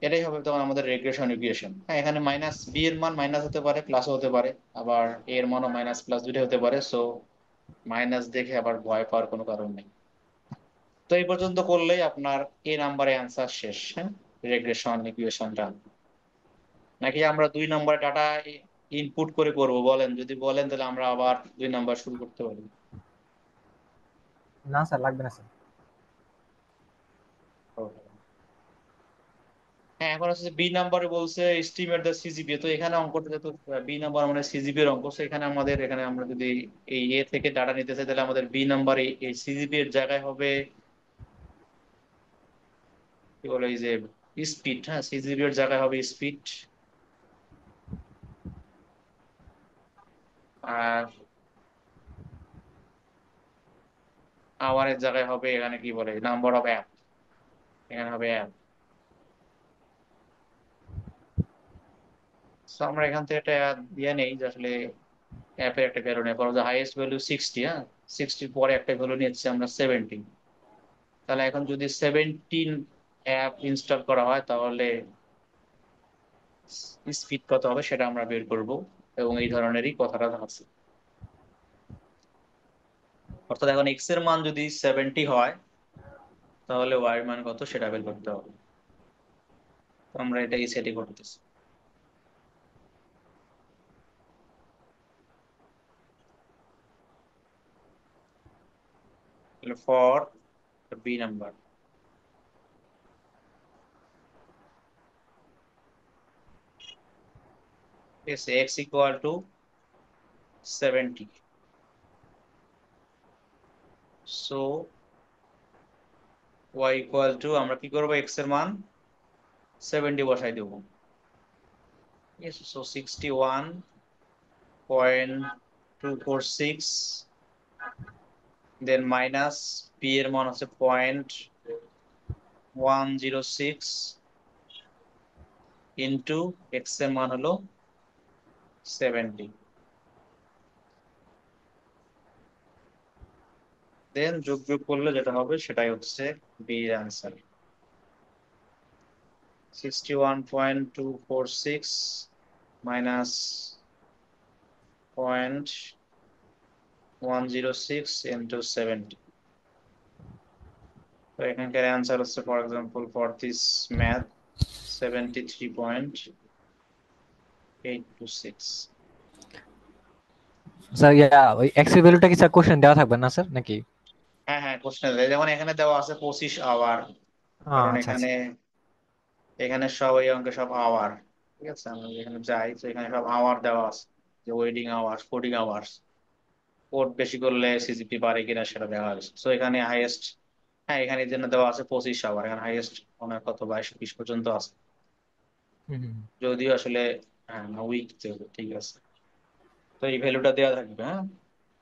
S1: এটাই হবে তখন আমাদের রিগ্রেশন ইকুয়েশন। হ্যাঁ, এখানে মাইনাস বি এর মান মাইনাস হতে পারে, প্লাসও হতে পারে, আবার এ এর মানও মাইনাস প্লাস দুইটাই হতে পারে। সো মাইনাস দেখে আবার ভয় পাওয়ার কোনো কারণ নেই। তো এই পর্যন্ত করলেই আপনার এ নাম্বারে অ্যান্সার শেষ। হ্যাঁ, রিগ্রেশন ইকুয়েশনটা। নাকি আমরা 2 নম্বরে ডাটা ইনপুট করে করব? বলেন, যদি বলেন তাহলে আমরা আবার 2 নাম্বার শুরু করতে পারি।
S3: না স্যার, লাগবে না স্যার।
S1: হ্যাঁ, এখন হচ্ছে বি নাম্বারে বলছে এস্টিমেট দ্য সিজিপিএ। তো এখানে অঙ্কটা যেহেতু বি নাম্বার মানে সিজিপিএর অঙ্ক, so এখানে আমাদের, এখানে আমরা যদি এই এ থেকে ডাটা নিতে চাই তাহলে আমাদের বি নাম্বার এই সিজিপি এর জায়গায় হবে কি বলে, এই যে স্পিড। হ্যাঁ, সিজিপি এর জায়গায় হবে স্পিড, আর আওয়ারের জায়গায় হবে এখানে কি বলে নাম্বার অফ অ্যাপ, এখানে হবে অ্যাপ। তো আমরা এখান থেকে একটা দিয়ে নেই যে আসলে অ্যাপের একটা ভ্যালু নেই, যে হাইয়েস্ট ভ্যালু 60। হ্যাঁ, 60 পরে একটা ভ্যালু নিচ্ছি আমরা 70। তাহলে এখন যদি 17 অ্যাপ ইনস্টল করা হয় তাহলে স্পিড কত হবে সেটা আমরা বের করব, এবং এই ধরনেরই কথাটা আছে। অর্থাৎ এখন এক্স এর মান যদি 70 হয় তাহলে ওয়াই এর মান কত সেটা বের করতে হবে। তো আমরা এটাই সেটই করতেছি। ফর বি নাম্বার, ঠিক আছে, x equal to 70। So y equal to, আমরা কি করবো, এক্স এর মান 70 বসাই দেবো। ঠিক আছে, সো 61.246, দেন মাইনাস পি এর মান হচ্ছে 0.106 ইন্টু এক্স এর মান হলো 70, দেন যোগ যোগ করলে যেটা হবে সেটাই হচ্ছে বি এর অ্যান্সার। 61.246 minus 0.106 into 70। তো এখানকার অ্যান্সার হচ্ছে, for example for this math, 73.826।
S3: Sir ওই এক্স এর ভ্যালুটা কি স্যার কোশ্চেন দেওয়া থাকবে না স্যার নাকি?
S1: হ্যাঁ হ্যাঁ, কোশ্চেন যেমন এখানে দেওয়া আছে 25 আওয়ার, কারণ
S3: আচ্ছা
S1: এখানে,
S3: আচ্ছা।
S1: এখানে সব এই অঙ্কে সব আওয়ার। ঠিক আছে, আমরা যেখানে যাই তো এখানে সব আওয়ার দেওয়া আছে, যে wedding hours, coding hours, code বেশি করলে সিজিপি বাড়ে কিনা সেটা দেওয়া আছে। তো এখানে হাইয়েস্ট, হ্যাঁ এখানে এই জন্য দেওয়া আছে 25 আওয়ার, এখানে হাইয়েস্ট মনে হয় কত 22-20 পর্যন্ত আছে,
S3: হুম হুম।
S1: যদিও আসলে হ্যাঁ উইক। ঠিক আছে, তো এই ভ্যালুটা দেওয়া থাকবে। হ্যাঁ,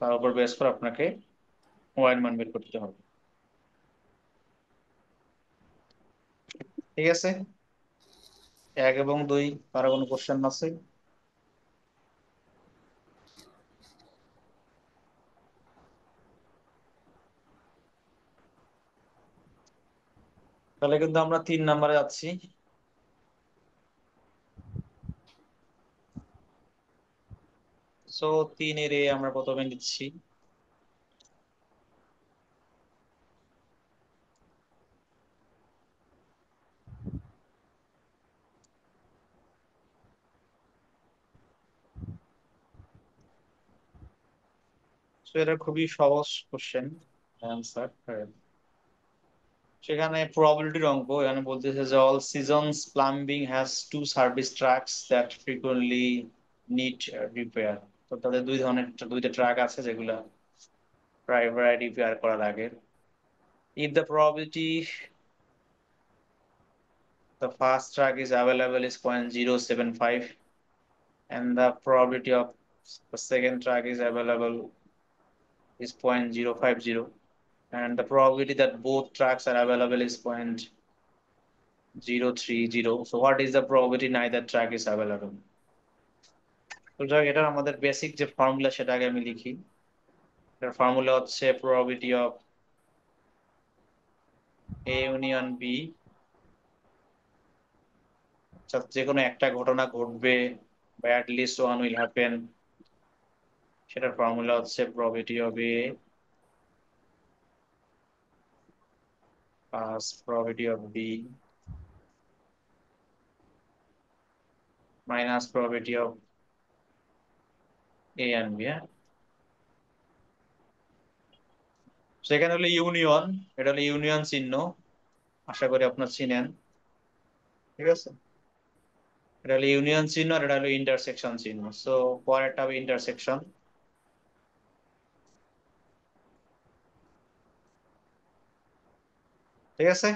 S1: তার উপর বেস করে আপনাকে ওয়াই এর মান বের করতে হবে। ঠিক আছে, 1 এবং 2 কারো কোনো কোশ্চেন আছে? তাহলে কিন্তু আমরা 3 নম্বরে যাচ্ছি। সো 3 এর এ আমরা প্রথমে নিচ্ছি। সো এটা খুবই সহজ কোশ্চেন অ্যান্সার। সেখানে প্রবাবিলিটির অঙ্ক, এখানে বলতেছে যে all seasons plumbing has 2 service trucks that frequently need repair. তো তাদের দুইটা ট্রাক আছে যেগুলা প্রায় রিপেয়ার করা লাগে। If the probability the first track is available is 0.075 and the probability of the second track is available is 0.050 and the probability that both tracks are available is 0.030. So what is the probability neither track is available? তো যাক, এটা আমাদের basic যে formula সেটা আগে আমি লিখি। এটার ফর্মুলা হচ্ছে probability of A union B, যে কোনো একটা ঘটনা ঘটবে বা at least one will happen, সেটার ফর্মুলা হচ্ছে probability of A plus probability of B minus probability of A and B। হ্যাঁ, সেখানে হলো ইউনিয়ন, এটা হলো ইউনিয়ন চিহ্ন, আশা করি আপনার চিনেন। ঠিক আছে, এটা হলো ইউনিয়ন চিহ্ন আর এটা হলো ইন্টারসেকশন চিহ্ন। সো পরেরটা হবে ইন্টারসেকশন। ঠিক আছে,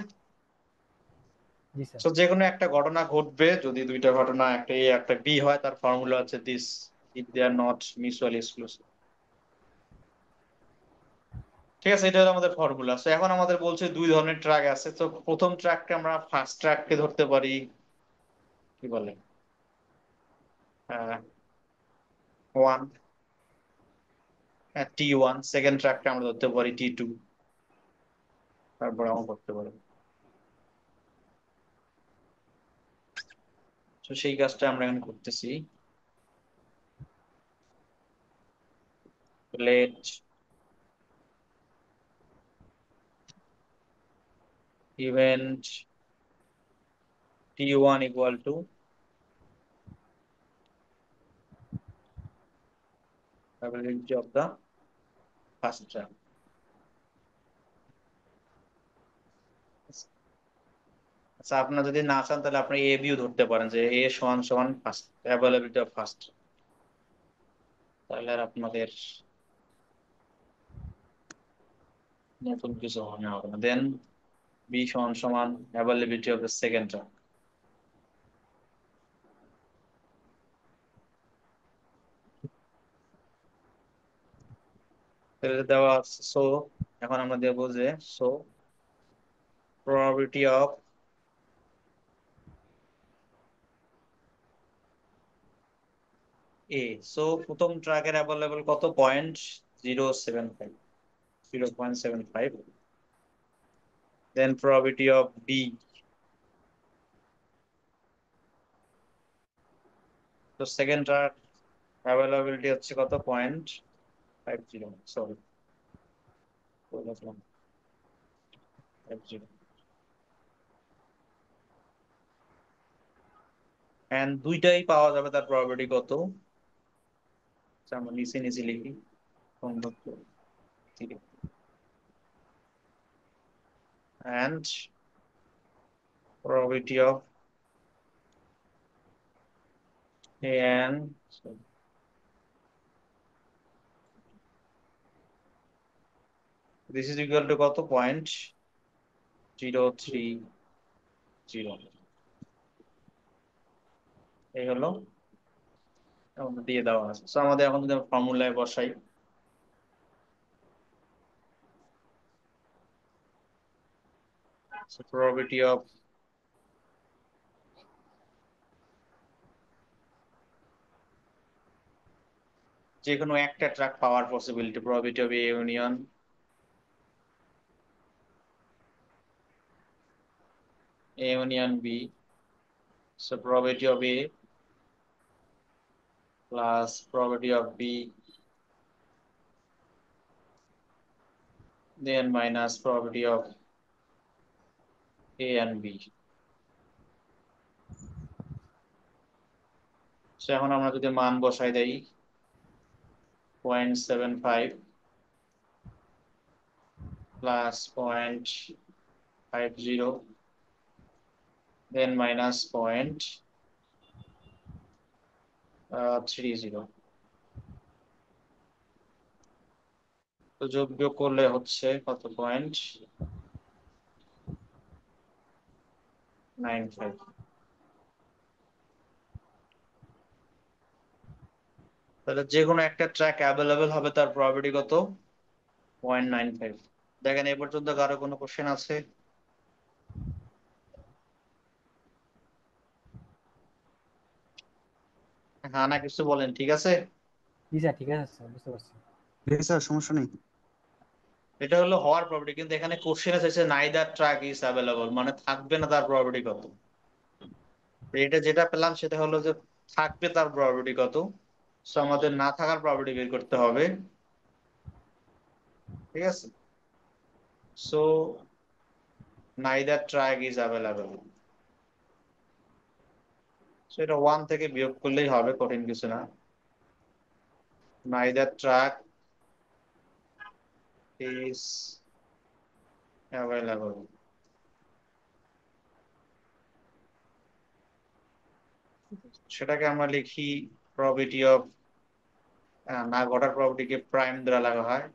S3: জি স্যার।
S1: সো যে কোনো একটা ঘটনা ঘটবে, যদি দুইটা ঘটনা একটা এ একটা বি হয়, তার ফর্মুলা হচ্ছে this if they are not mutually exclusive. ঠিক আছে, এটা হলো আমাদের ফর্মুলা। সো এখন আমাদের বলছে দুই ধরনের ট্র্যাক আছে। তো প্রথম ট্র্যাককে আমরা ফার্স্ট ট্র্যাককে ধরতে পারি, কি বলে, 1 T1। সেকেন্ড ট্র্যাককে আমরা ধরতে পারি T2, তারপর আমরা করতে পারি। তো সেই কাজটা আমরা এখানে করতেছি। Let event T1 equal to probability of the first track। আচ্ছা, আপনার যদি না চান তাহলে আপনি এ বিও ধরতে পারেন, যে এ সমান সমান ফার্স্ট অ্যাভেলেবিলিটি অফ ফার্স্ট, তাহলে আর আপনাদের নতুন কিছু মনে হবে না। দেন বি সমান সমান availability of the second truck. তাহলে দেওয়া আছে। সো এখন আমরা দেবো যে so probability of A, so প্রথম ট্র্যাকের অ্যাভেলেবল কত, 0.075, 0.75। দেন probability of B, তো সেকেন্ড ট্র্যাক অ্যাভেলেবিলিটি হচ্ছে কত, 0.50, সরি 50, এন্ড দুইটাই পাওয়া যাবে, তার প্রবাবিলিটি কত, আচ্ছা, আমরা নিচে নিচে লিখি, and probability of A and this is equal to কত, 0.030। এই হলো আমাদের দিয়ে দেওয়া আছে। সো আমাদের এখন যদি ফর্মুলায় বসাই, So probability of যে কোনো একটা truck power possibility, probability of A union B, so probability of A plus probability of B, then minus probability of A and B. So এখন আমরা যদি মান বসাই দেই 0.75 plus 0.50, then minus 0.30, তো যোগ বিয়োগ করলে হচ্ছে কত, 0.95। তাহলে যে কোনো একটা ট্র্যাক অ্যাভেলেবেল হবে, তার প্রবাবিলিটি কত, 0.95। দেখেন এ পর্যন্ত কারো কোনো কোশ্চেন আছে? হ্যাঁ না কিছু বলেন, ঠিক আছে।
S3: জি স্যার, ঠিক আছে স্যার, বুঝতে পারছি।
S6: স্যার সমস্যা নেই।
S1: এটা হলো হওয়ার প্রবাবিলিটি, কিন্তু এখানে কোশ্চেন আছে নাইদার ট্র্যাক ইজ অ্যাভেলেবল, মানে থাকবে না, তার প্রবাবিলিটি কত। তো এটা যেটা পেলাম সেটা হলো যে থাকবে তার প্রবাবিলিটি কত, সো আমাদের না থাকার প্রবাবিলিটি বের করতে হবে, ঠিক আছে। So neither track is available, so এটা 1 থেকে বিয়োগ করলেই হবে, কঠিন কিছু না। নাইদার ট্র্যাক ইজ অ্যাভেলেবল, সেটাকে আমরা লিখি প্রবাবিলিটি অফ, না ঘটার প্রবাবিলিটিকে প্রাইম দ্বারা লাগা হয়,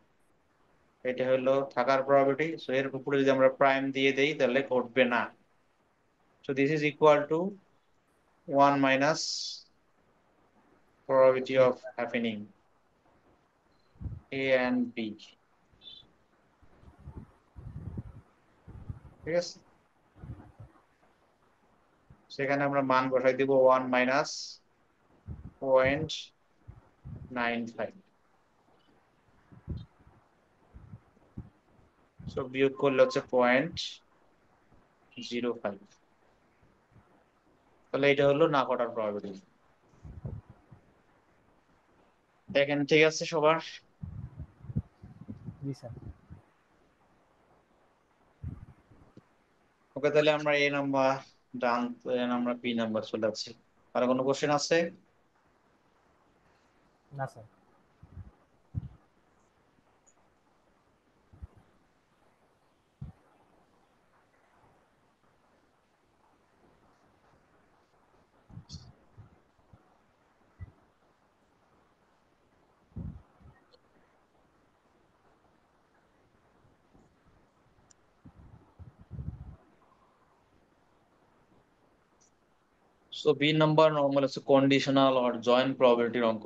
S1: এটা হলো থাকার প্রবাবিলিটি। সো এর উপরে যদি আমরা প্রাইম দিয়ে দেই তাহলে ঘটবে না। So this is equal to 1 minus probability of happening A and B, ঠিক আছে। সেখানে আমরা মান বসাই দিব 1 মাইনাস 0.95, সো বিয়োগ করলে হচ্ছে 0.05। তাহলে এটা হলো না ঘটার প্রবাবিলিটি। দেখেন ঠিক আছে সবার?
S3: জি স্যার।
S1: ওকে, তাহলে আমরা এ নাম্বার ডান, আমরা বি নাম্বার চলে যাচ্ছি। আর কোনো কোশ্চেন আছে?
S3: না sir.
S1: So B number normal হচ্ছে কন্ডিশনাল অর জয়েন্ট প্রবাবিলিটির অঙ্ক।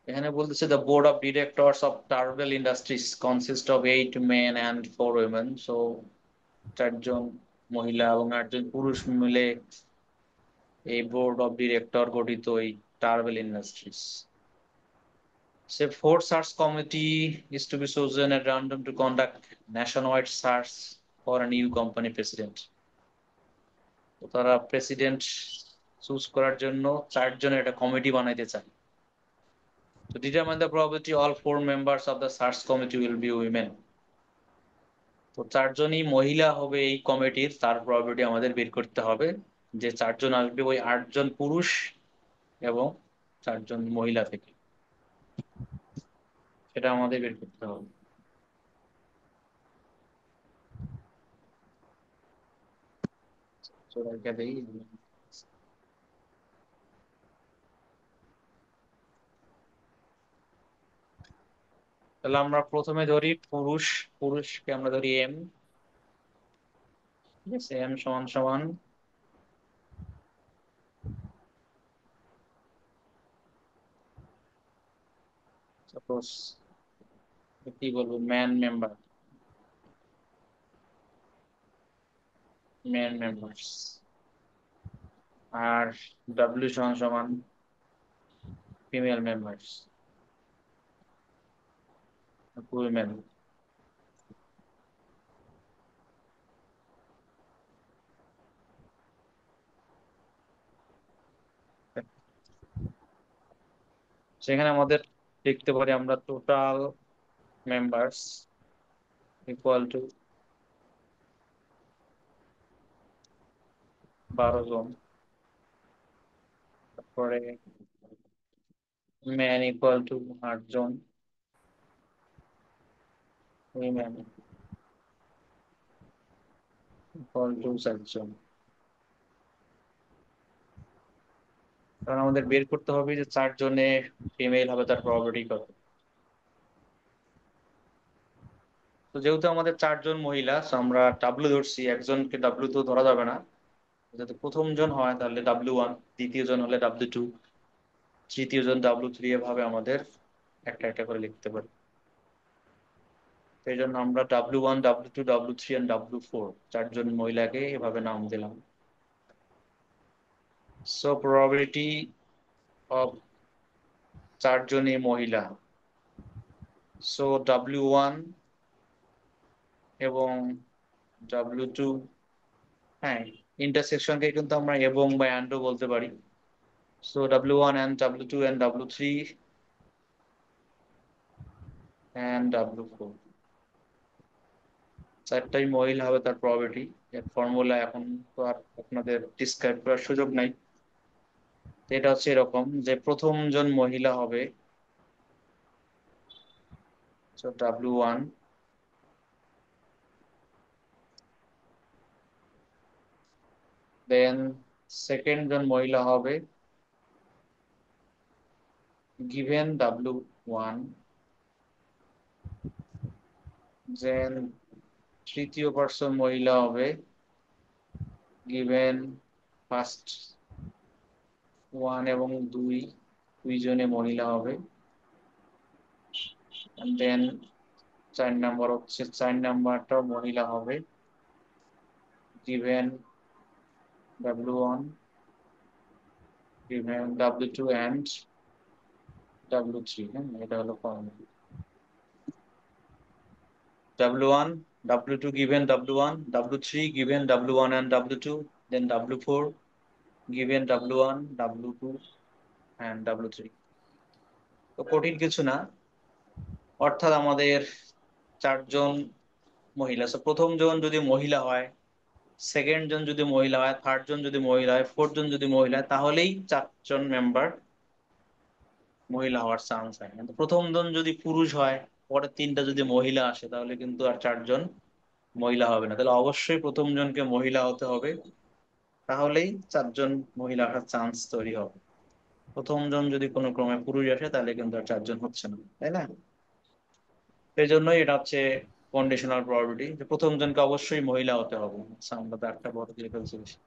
S1: এখানে বলতেছে the board of directors of Turbell industries consist of 8 men and 4 women. So 4জন মহিলা এবং 8জন পুরুষ মিলে এই বোর্ড অফ ডিরেক্টর গঠিত এই টার্বেল industries. Say fourth search committee is to be chosen at random to conduct nationwide search for a new company president. তো তারা প্রেসিডেন্ট চুজ করার জন্য 4জনের একটা কমিটি বানাইতে চায়। To determine the probability, all 4 members of the search committee will be women. তো 4জনই মহিলা হবে এই কমিটির, তার প্রবাবিলিটি আমাদের বের করতে হবে। যে 4জন আসবে ওই 8জন পুরুষ এবং 4জন মহিলা থেকে, সেটা আমাদের বের করতে হবে। So, রেখে দেই। তাহলে আমরা প্রথমে ধরি পুরুষকে আমরা ধরি এম, ঠিক আছে। এম সমান সমান সাপোজ কি বলবো, ম্যান মেম্বার, মেন মেম্বার্স, আর ডাব্লিউ সমান সমান ফিমেল মেম্বার্স, উইমেন। সেখানে আমাদের লিখতে পারি আমরা টোটাল মেম্বার্স ইকুয়াল টু 12 জন, তারপরে ম্যান ইকুয়াল টু 8 জন, উইমেন ইকুয়াল টু 4 জন। কারণ আমাদের বের করতে হবে যে 4 জনে ফিমেল হবে তার প্রবাবিলিটি কত। তো যেহেতু আমাদের 4 জন মহিলা, so আমরা ডাব্লু ধরছি, একজনকে ডাব্লু তো ধরা যাবে না। যদি প্রথম জন হয় তাহলে W1, দ্বিতীয় জন হলে W2, তৃতীয় জন W3, এভাবে আমাদের একটা একটা করে লিখতে পারি। সেই জন্য আমরা W1, W2, W3 and W4 4 জন মহিলাকে এভাবে নাম দিলাম। সো প্রবাবিলিটি অফ 4 জনই মহিলা, সো W1 এবং W2, হ্যাঁ ইন্টারসেকশনকে কিন্তু আমরা এবং বা অ্যান্ডও বলতে পারি। So W1 and W2 and W3 and W4, 4টাই মহিলা হবে তার প্রবাবিলিটি। এর ফর্মুলা এখন তো আর আপনাদের ডিসক্রাইব করার সুযোগ নাই। তো এটা হচ্ছে এরকম যে প্রথম জন মহিলা হবে W1, দেন সেকেন্ড জন মহিলা হবে গিভেন W1, দেন তৃতীয় পার্সন মহিলা হবে গিভেন ফার্স্ট 1 এবং 2 জনে মহিলা হবে, দেন 4 নাম্বার হচ্ছে 4 নাম্বারটাও মহিলা হবে given W1, given W2 and W3, হ্যাঁ এটা হলো formula. W1, W2 given W1, W3 given W1 and W2, then W4 given W1, W2 and W3। তো কঠিন কিছু না, অর্থাৎ আমাদের 4 জন মহিলা, so প্রথম জন যদি মহিলা হয়, সেকেন্ড জন যদি মহিলা হয়, থার্ড জন যদি মহিলা হয়, ফোর্থ জন যদি মহিলা হয়, তাহলেই 4 জন মেম্বার মহিলা হওয়ার চান্স হয়। কিন্তু প্রথম জন যদি পুরুষ হয়, পরে 3টা যদি মহিলা আসে, তাহলে কিন্তু আর 4 জন মহিলা হবে না। তাহলে অবশ্যই প্রথম জনকে মহিলা হতে হবে, তাহলেই 4 জন মহিলা আসার চান্স তৈরি হবে। প্রথম জন যদি কোনো ক্রমে পুরুষ আসে, তাহলে কিন্তু আর 4 জন হচ্ছে না, তাই না? সেই জন্যই এটা হচ্ছে কন্ডিশনাল প্রবাবিলিটি, যে প্রথম জনকে অবশ্যই মহিলা হতে হবে। আচ্ছা, আমরা তো একটা বড় দিয়ে ফেলছি বেশি।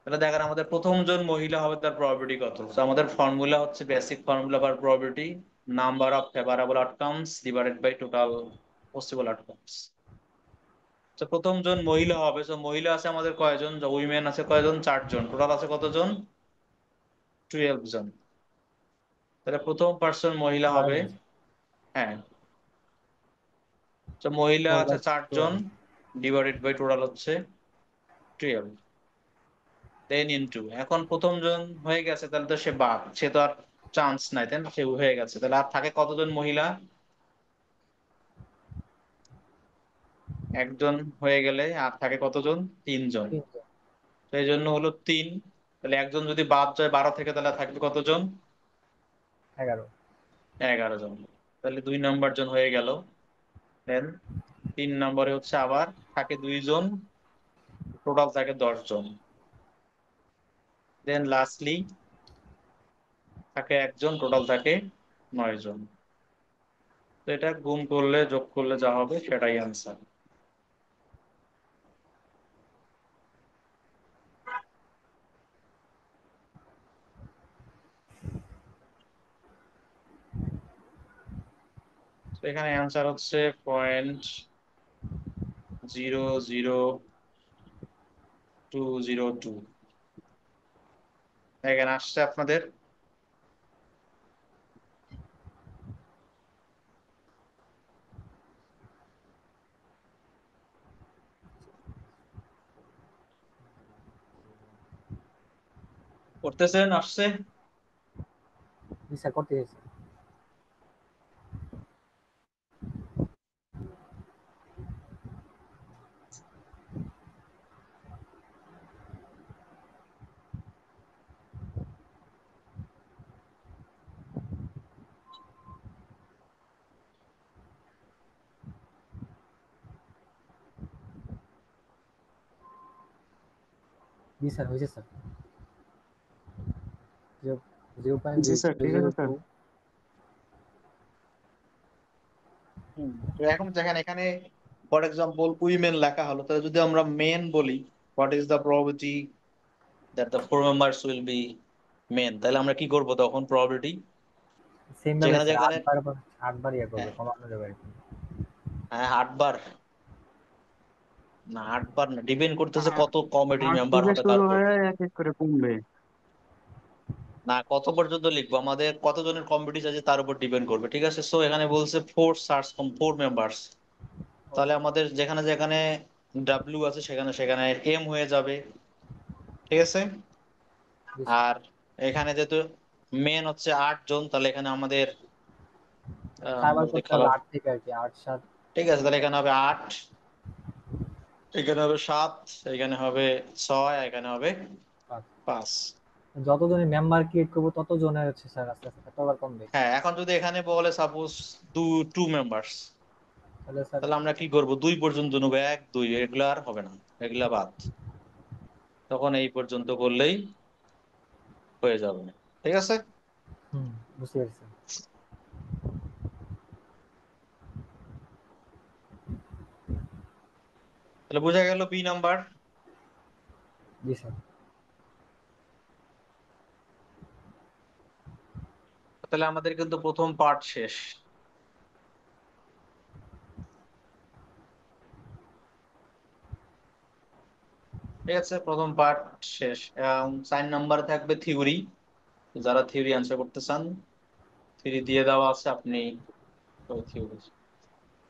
S1: তাহলে দেখেন আমাদের প্রথম জন মহিলা হবে তার প্রবাবিলিটি কত। তো আমাদের ফর্মুলা হচ্ছে basic formula for probability, number of favourable outcomes divided by total possible outcomes. তো প্রথম জন মহিলা হবে, তো মহিলা আছে আমাদের কয়জন, উইমেন আছে কয়জন, 4 জন, টোটাল আছে কতজন, 12 জন। তাহলে প্রথম পার্সন মহিলা হবে,
S3: 12 জন।
S1: হ্যাঁ, তো মহিলা
S3: 4
S1: আছে
S3: বাই
S1: 4 জন,
S3: 12।
S1: ডিভাইডেড বাই টোটাল হচ্ছে 12, দেন ইনটু, এখন প্রথম জন হয়ে গেছে, তাহলে তো সে বাদ, সে তো আর চান্স নাই, তাই না? সে হয়ে গেছে, তাহলে আর থাকে কতজন মহিলা, একজন হয়ে গেলে আর থাকে কতজন, 3 জন।
S3: 3 জন।
S1: সেই জন্য হলো 3। তাহলে একজন যদি বাদ যায় 12 থেকে, তাহলে থাকবে কতজন,
S3: 11।
S1: 11 জন। তাহলে 2 নম্বর জন হয়ে গেল। দেন 3 নম্বরে হচ্ছে আবার থাকে 2 জন, টোটাল থাকে 10 জন। দেন লাস্টলি থাকে একজন, টোটাল থাকে 9 জন। তো এটা গুণ করলে যোগ করলে যা হবে সেটাই অ্যান্সার। তো এখানে অ্যান্সার হচ্ছে 0.00 202 এখানে আসছে আপনাদের। করতেছেন? আসছে?
S3: জি স্যার, করতে চাইছি। জি স্যার, হয়েছে স্যার। 0
S1: জি স্যার, ঠিক আছে স্যার।
S3: 0.002।
S1: তো এখন দেখেন এখানে ফর এক্সাম্পল উইমেন লেখা হলো, তাহলে যদি আমরা মেন বলি, what is the probability that the four members will be men, তাহলে আমরা কি করব তখন? প্রবাবিলিটি
S3: সেম ভাবে
S1: যেখানে
S3: স্যার,
S1: যেখানে
S3: 8 বার ইয়ে করবে,
S1: হ্যাঁ
S3: কমানো যাবে আর কি।
S1: হ্যাঁ 8 বার না, 8 বার না, ডিপেন্ড করতেছে কত কমিটির
S5: আট
S1: মেম্বার
S5: থেকে
S1: হবে তার
S5: শুরু
S1: উপর।
S5: হয়ে এক এক করে কমবে।
S1: না, কত পর্যন্ত লিখবো, আমাদের কতজনের কমিটি আছে তার উপর ডিপেন্ড করবে, ঠিক আছে? সো এখানে বলছে ফোর মেম্বার্স, তাহলে আমাদের যেখানে যেখানে ডাব্লিউ আছে সেখানে সেখানে এম হয়ে যাবে, ঠিক আছে?
S3: জি স্যার।
S1: আর এখানে যেহেতু মেন হচ্ছে 8 জন, তাহলে এখানে আমাদের আমরা
S3: 4 বার
S1: যদি
S3: করতে হবে
S1: খেলা,
S3: 8 থেকে আর কি, 8 7।
S1: ঠিক আছে, তাহলে এখানে হবে 8, এখানে হবে 7, এখানে হবে 6, এখানে হবে 5।
S3: যতজনের মেম্বার ক্রিয়েট করবো ততজনের হচ্ছে স্যার আস্তে আস্তে কতবার কমবে।
S1: হ্যাঁ, এখন যদি এখানে বলে সাপোজ টু মেম্বার্স,
S3: তাহলে স্যার
S1: তাহলে আমরা কি করব? 2 পর্যন্ত নেব, 1 2, এগুলা আর হবে না, এগুলা বাদ, তখন এই পর্যন্ত করলেই হয়ে যাবে, ঠিক আছে?
S3: হুম, বুঝতে পেরেছি।
S1: তাহলে বোঝা গেল বি নাম্বার।
S3: জি স্যার।
S1: তাহলে আমাদের কিন্তু প্রথম পার্ট শেষ। ঠিক আছে, প্রথম পার্ট শেষ। 4 নাম্বার থাকবে থিওরি, যারা থিওরি অ্যান্সার করতে চান, থিওরি দিয়ে দেওয়া আছে, আপনি থিওরি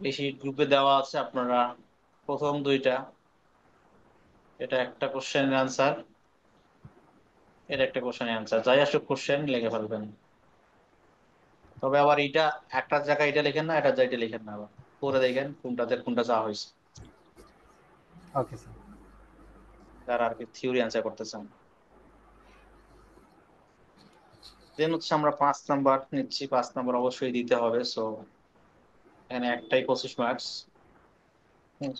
S1: বেশি গ্রুপে দেওয়া আছে, আপনারা প্রথম দুইটা, এটা একটা কোশ্চেনের অ্যান্সার, এটা একটা কোশ্চেনের অ্যান্সার, যাই আসুক কোশ্চেন লিখে ফেলবেন। তবে আবার এটা একটা জায়গায় এটা লিখেন না, এটা জায়গায় লিখেন না, আবার পরে দেখেন কোনটাতে কোনটা চাওয়া হয়েছে,
S3: ওকে স্যার।
S1: যারা আর কি থিওরি অ্যান্সার করতে চান। দেন হচ্ছে আমরা 5 নাম্বার নিচ্ছি, 5 নাম্বার অবশ্যই দিতে হবে। সো এখানে একটাই 25 মার্কস,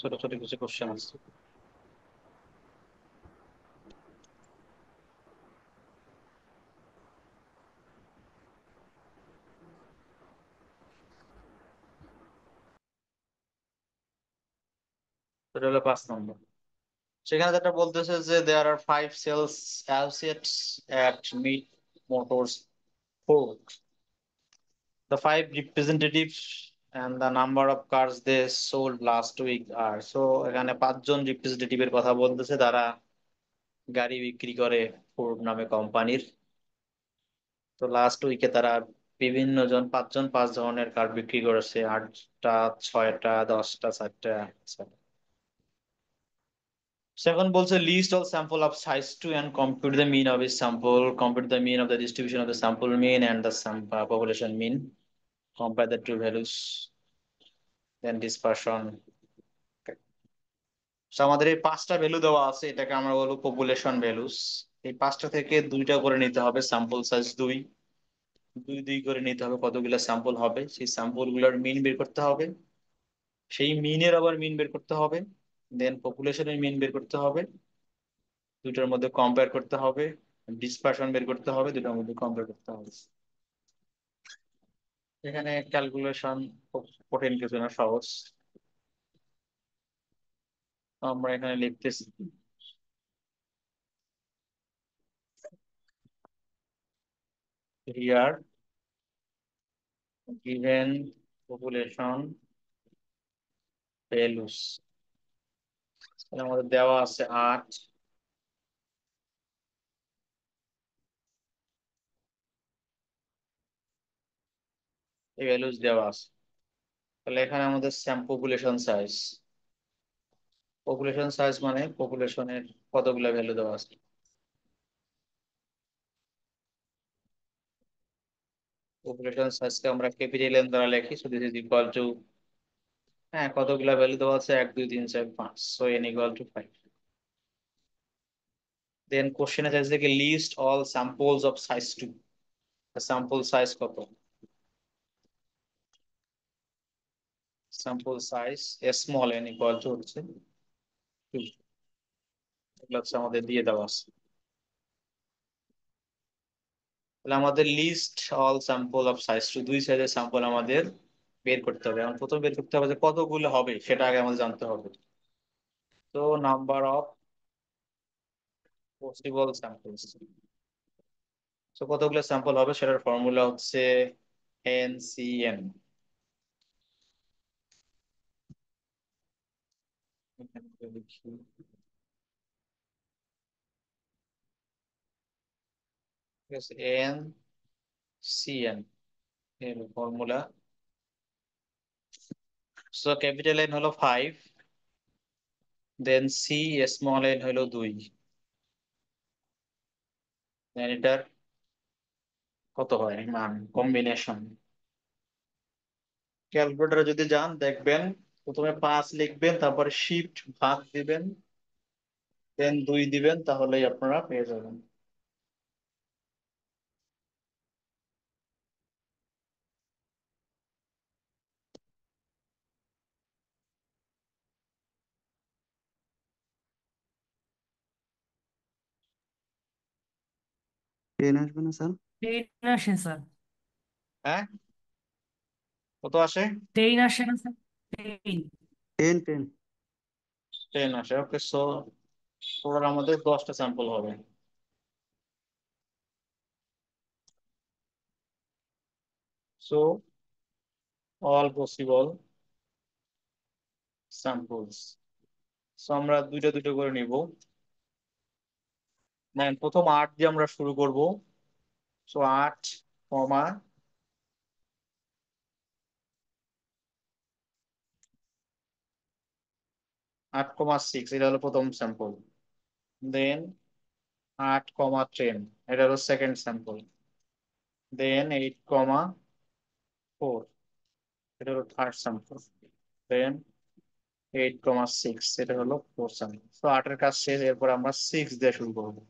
S1: ছোট ছোট কিছু কোশ্চেন আছে। এটা হলো 5 নম্বর। সেখানে যেটা বলতেছে যে there are 5 sales associates at Mid Motors Ford, the 5 representatives and the number of cars they sold last week are, so এখানে 5 জন রিপ্রেজেন্টেটিভের কথা বলতেছে, তারা গাড়ি বিক্রি করে ফোর্ড নামে কোম্পানির। তো লাস্ট উইকে তারা বিভিন্ন জন, 5 জন 5 ধরনের কার বিক্রি করেছে, 8টা 6টা 10টা 4টা। সেখন বলছে list all sample of size two and compute the mean of each sample, compute the mean of the distribution of the sample mean and the population mean, compare the two values, then dispersion. So আমাদের এই 5টা value দেওয়া আছে, এটাকে আমরা বলবো population values. এই 5টা থেকে 2টা করে নিতে হবে, স্যাম্পল সাইজ 2, 2 2 করে নিতে হবে, কতগুলো স্যাম্পল হবে সেই স্যাম্পল গুলোর মিন বের করতে হবে, সেই মিনের আবার মিন বের করতে হবে, দেন পপুলেশনের মিন বের করতে হবে, দুইটার মধ্যে কম্পেয়ার করতে হবে, ডিসপারশন বের করতে হবে, দুটার মধ্যে কম্পেয়ার করতে হবে। এখানে ক্যালকুলেশন কঠিন কিছু না, সহজ। আমরা এখানে লিখতেছি here given population values, তাহলে আমাদের দেওয়া আছে 8, এই ভ্যালুজ দেওয়া আছে। তাহলে এখানে আমাদের পপুলেশন সাইজ মানে পপুলেশনের কতগুলো ভ্যালু দেওয়া আছে। পপুলেশন সাইজকে আমরা ক্যাপিটাল এন দ্বারা লিখি, so this is equal to, হ্যাঁ কতগুলো ভ্যালু দেওয়া আছে, 1 2 3 4 5, so n equal to 5। Then কোশ্চেনে চাইছে কি list all samples of size 2, sample size কত, sample size small n equal to হচ্ছে 2, এগুলো হচ্ছে আমাদের দিয়ে দেওয়া আছে। তাহলে আমাদের list all sample of size 2, দুই সাইজের স্যাম্পল আমাদের বের করতে হবে। এখন প্রথম বের করতে হবে যে কতগুলো হবে, সেটা আগে আমাদের জানতে হবে। তো নাম্বার অফ পসিবল স্যাম্পলস, তো কতগুলো স্যাম্পল হবে সেটার ফর্মুলা হচ্ছে NCN। এখানে লিখি ঠিক আছে, NCN এর ফর্মুলা। সো ক্যাপিটাল N হলো 5, দেন সি স্মল n হলো 2, দেন এটার কত হয় মান কম্বিনেশন। ক্যালকুলেটরে যদি যান দেখবেন প্রথমে 5 লিখবেন, তারপরে শিফট ভাগ দিবেন, দেন 2 দিবেন, তাহলেই আপনারা পেয়ে যাবেন।
S6: টেন আসবে না স্যার?
S4: 10 আসে স্যার,
S1: হ্যাঁ কত আসে?
S4: 10 আসে না স্যার, 10।
S6: Ten ten.
S1: 10 আসে, ওকে। সো টোটাল আমাদের 10টা স্যাম্পল হবে। So all possible samples, so আমরা দুইটা দুটো করে নিব। দেন প্রথম 8 দিয়ে আমরা শুরু করব, সো 8 কমা 8,6, এটা হলো প্রথম স্যাম্পল। দেন 8,10, এটা হলো সেকেন্ড স্যাম্পল। দেন 8,4, এটা হলো থার্ড স্যাম্পল। দেন 8,6, এটা হলো ফোর্থ স্যাম্পল। তো 8 এর কাজ শেষ, এরপর আমরা 6 দিয়ে শুরু করবো।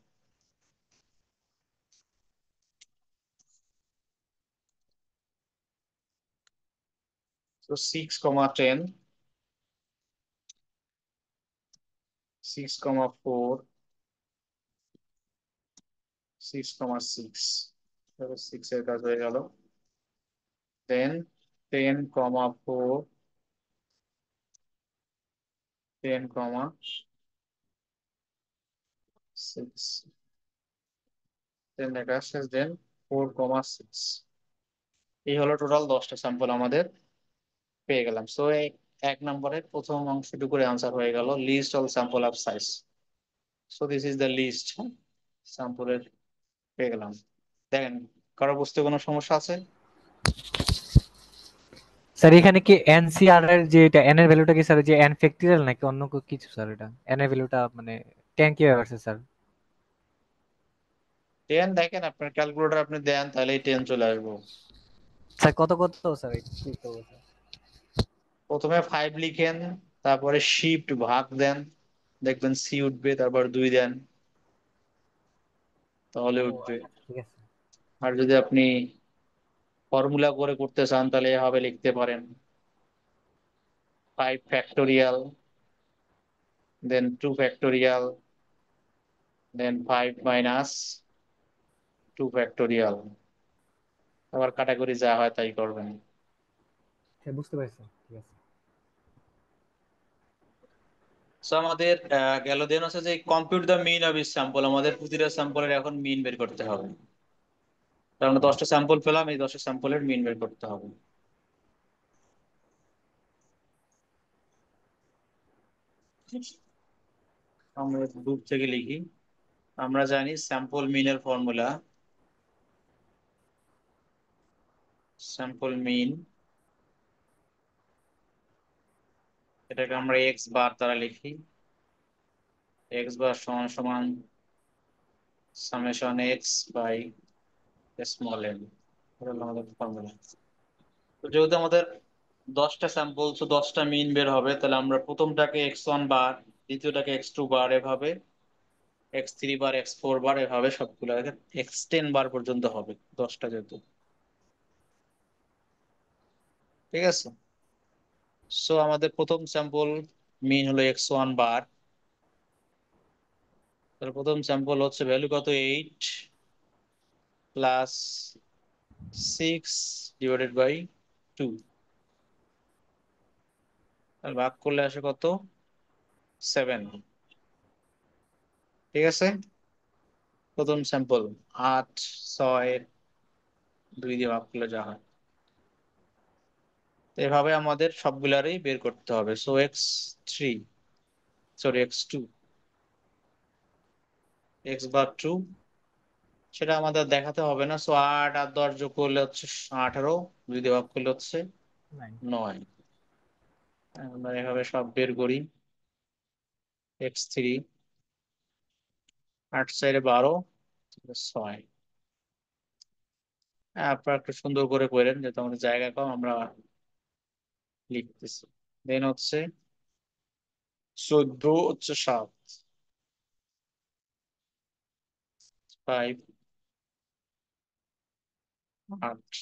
S1: তো 6,10, 6,4, 6,6, 6 এর কাজ হয়ে গেল। দেন 10,4, 10,6, দেন লেখা শেষ, দেন 4,6। এই হলো টোটাল 10টা স্যাম্পল আমাদের পেয়ে গেলাম। সো এই 1 নম্বরের প্রথম অংশটুকুর আনসার হয়ে গেল list all sample of size. So this is the list স্যাম্পলের, পেয়ে গেলাম। দেখেন কারো বুঝতে কোনো সমস্যা আছে?
S3: স্যার এখানে কি এনসিআর এর যে এটা এন এর ভ্যালুটা কি স্যার যে এন ফ্যাক্টরিয়াল নাকি অন্য কিছু স্যার? এটা এন এর ভ্যালুটা মানে 10 কিভাবে আসছে স্যার?
S1: 10 দেখেন আপনার ক্যালকুলেটর আপনি দেন তাহলেই 10 চলে আসবো।
S3: স্যার কত কত স্যার একটু করবো স্যার।
S1: প্রথমে 5 লিখেন, তারপরে শিফট ভাগ দেন, দেখবেন সি উঠবে, তারপর 2 দেন, তাহলে
S3: ও
S1: উঠবে।
S3: আচ্ছা ঠিক আছে।
S1: আর যদি আপনি ফর্মুলা করে করতে চান তাহলে এভাবে লিখতে পারেন, 5 ফ্যাক্টোরিয়াল, দেন 2 ফ্যাক্টোরিয়াল, দেন 5 মাইনাস 2 ফ্যাক্টোরিয়াল, আবার কাটাকুটি যা হয় তাই করবেন।
S3: হ্যাঁ বুঝতে পারছি ঠিক আছে।
S1: সো আমাদের গেল। দেন হচ্ছে যে compute the mean of each sample, আমাদের প্রতিটা স্যাম্পলের এখন মিন বের করতে হবে। তার মানে 10টা স্যাম্পল পেলাম, এই 10টা স্যাম্পলের মিন বের করতে হবে। আমরা গ্রুপ থেকে লিখি, আমরা জানি স্যাম্পল মিনের ফর্মুলা স্যাম্পল মিন, এটাকে আমরা এক্স বার দ্বারা লিখি। এক্স বার সমান সমান summation x by small n, এটা হলো আমাদের ফর্মুলা। তো যেহেতু আমাদের 10টা স্যাম্পল, তো 10টা মিন বের হবে, তাহলে আমরা প্রথমটাকে x1 বার, দ্বিতীয়টাকে x2 বার, এভাবে x3 বার, x4 বার, এভাবে সবগুলো x10 বার পর্যন্ত হবে 10টা যেহেতু। ঠিক আছে, সো আমাদের প্রথম স্যাম্পল মিন হলো x1 বার, তাহলে প্রথম স্যাম্পল হচ্ছে ভ্যালু কত, 8 প্লাস 6 ডিভাইডেড বাই 2, তাহলে ভাগ করলে আসে কত, 7। ঠিক আছে, প্রথম স্যাম্পল 8, 6 2 দিয়ে ভাগ করলে যা হয়। তো এভাবে আমাদের সবগুলারই বের করতে হবে। So x3, sorry x2, x বার 2, সেটা আমাদের দেখাতে হবে না। সো 8 আর 10 যোগ করলে হচ্ছে 18, 2 দিয়ে ভাগ করলে হচ্ছে 9। আমরা এভাবে সব বের করি। x3, 8 4 12, 6। আপনারা একটু সুন্দর করে করেন, যেহেতু আমাদের জায়গা কম আমরা লিখতেছি। দেন হচ্ছে 14 হচ্ছে 7, 5 8,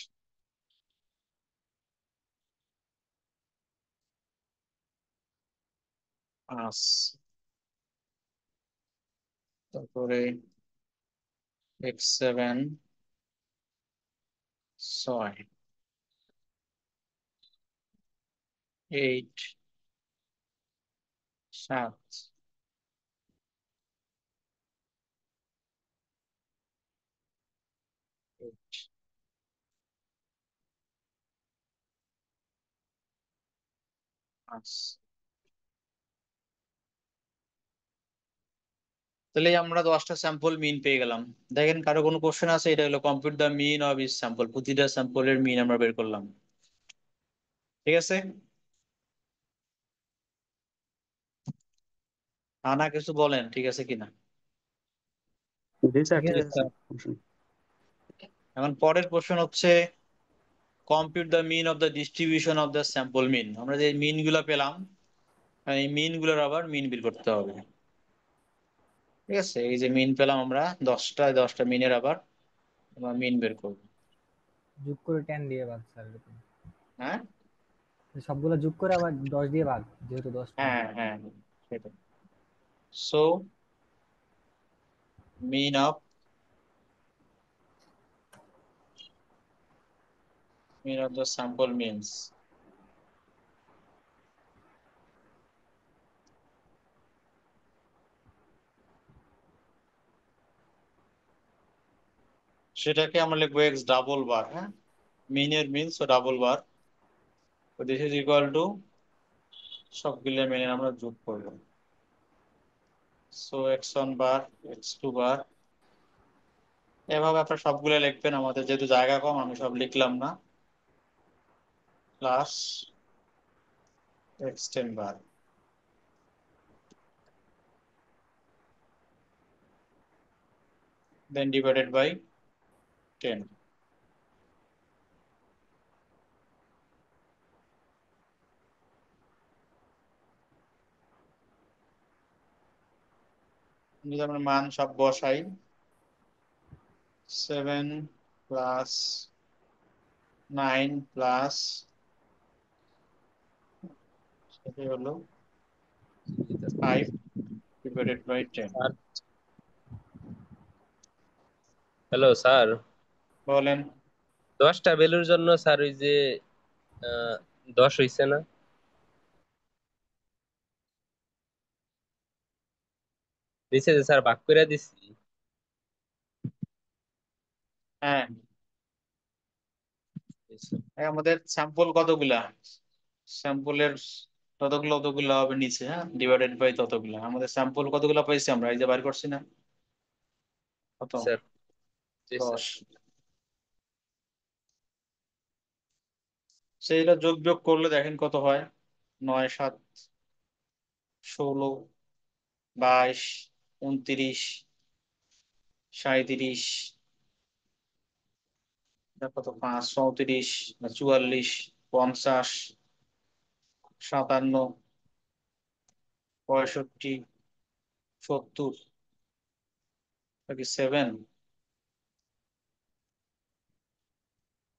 S1: পাঁচ, তারপরে x7 6, 8 7, 8 5। তাহলে আমরা 10টা স্যাম্পল মিন পেয়ে গেলাম। দেখেন কারো কোনো কোশ্চেন আছে? এটা হলো compute the mean of each sample, প্রতিটা স্যাম্পলের মিন আমরা বের করলাম। ঠিক আছে, আনা কিছু বলেন, ঠিক আছে কিনা?
S6: জি স্যার,
S3: ঠিক
S6: ঠিক
S3: আছে
S6: আছে
S3: স্যার।
S6: স্যার, সমস্যা নেই।
S1: এখন পরের কোশ্চেন হচ্ছে compute the mean of the distribution of the sample mean. আমরা যে মিন গুলা পেলাম, এই মিন গুলোর আবার মিন বের করতে হবে। ঠিক আছে, এই যে মিন পেলাম আমরা 10টা মিনের আবার আমরা মিন বের করবো।
S3: যোগ করে 10 দিয়ে ভাগ স্যার, এরকম
S1: হ্যাঁ
S3: সবগুলো যোগ করে আবার 10 দিয়ে ভাগ, যেহেতু 10টা।
S1: হ্যাঁ হ্যাঁ, সেটা। So mean of the sample means, সেটাকে আমরা লিখবো x ডাবল বার। হ্যাঁ, মিনের মিনস ও ডাবল বার, তো দিস ইজ ইকুয়াল টু সবগুলো মিনের আমরা যোগ করবো। সো x1 বার, x2 বার, এভাবে আপনার সবগুলো লিখবেন। আমাদের যেহেতু জায়গা কম আমি সব লিখলাম না। প্লাস x10 বার, দেন ডিভাইডেড বাই 10। যদি আমরা মান সব বসাই, 7 প্লাস 9 প্লাস সেটা হলো 5 divided by 10।
S2: Sir, hello sir.
S1: বলেন।
S2: 10টা ভ্যালুর জন্য স্যার ওই যে 10 হইছে না? দিছে যে স্যার, ভাগ করে দিছি।
S1: হ্যাঁ, এই আমাদের স্যাম্পল কতগুলা, স্যাম্পলের ততগুলো অতগুলো হবে নিচে, হ্যাঁ, ডিভাইডেড বাই ততগুলো। আমাদের স্যাম্পল কতগুলো পাইছি আমরা, এই যে বাইর করছি না, কত,
S2: স্যার, জি স্যার।
S1: 10। সেইটা যোগ বিয়োগ করলে দেখেন কত হয়। 9 7 16 22 29 37, কত 5 34 না 44 50 57 65 70 নাকি 7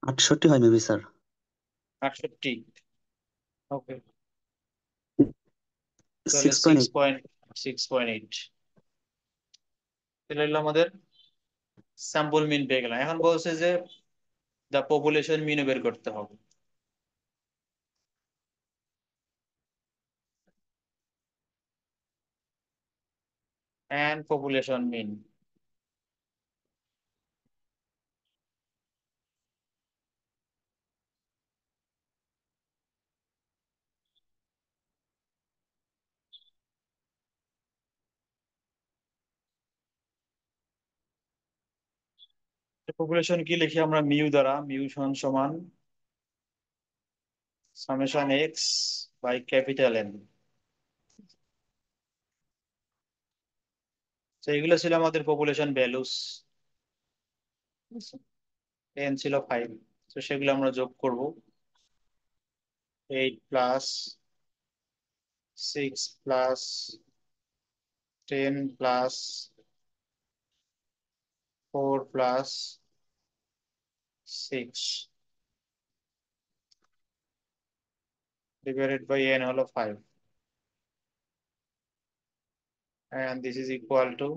S6: 68 হয় মেবি স্যার।
S1: 68। ওকে, তাহলে
S6: 6.8।
S1: 6.8। তাহলে হলো আমাদের স্যাম্পল মিন পেয়ে গেলাম। এখন বলছে যে দ্য পপুলেশন মিন বের করতে হবে। এন্ড পপুলেশন মিন, পপুলেশন কি লিখি আমরা মিউ দ্বারা, মিউ সমান সমান summation x by capital n. তো এগুলো ছিল আমাদের পপুলেশন ভ্যালুস। এন ছিল 5, তো সেগুলো আমরা যোগ করব। 8 plus 6 plus 10 plus 4 plus 6 divided by n হলো 5, and this is equal to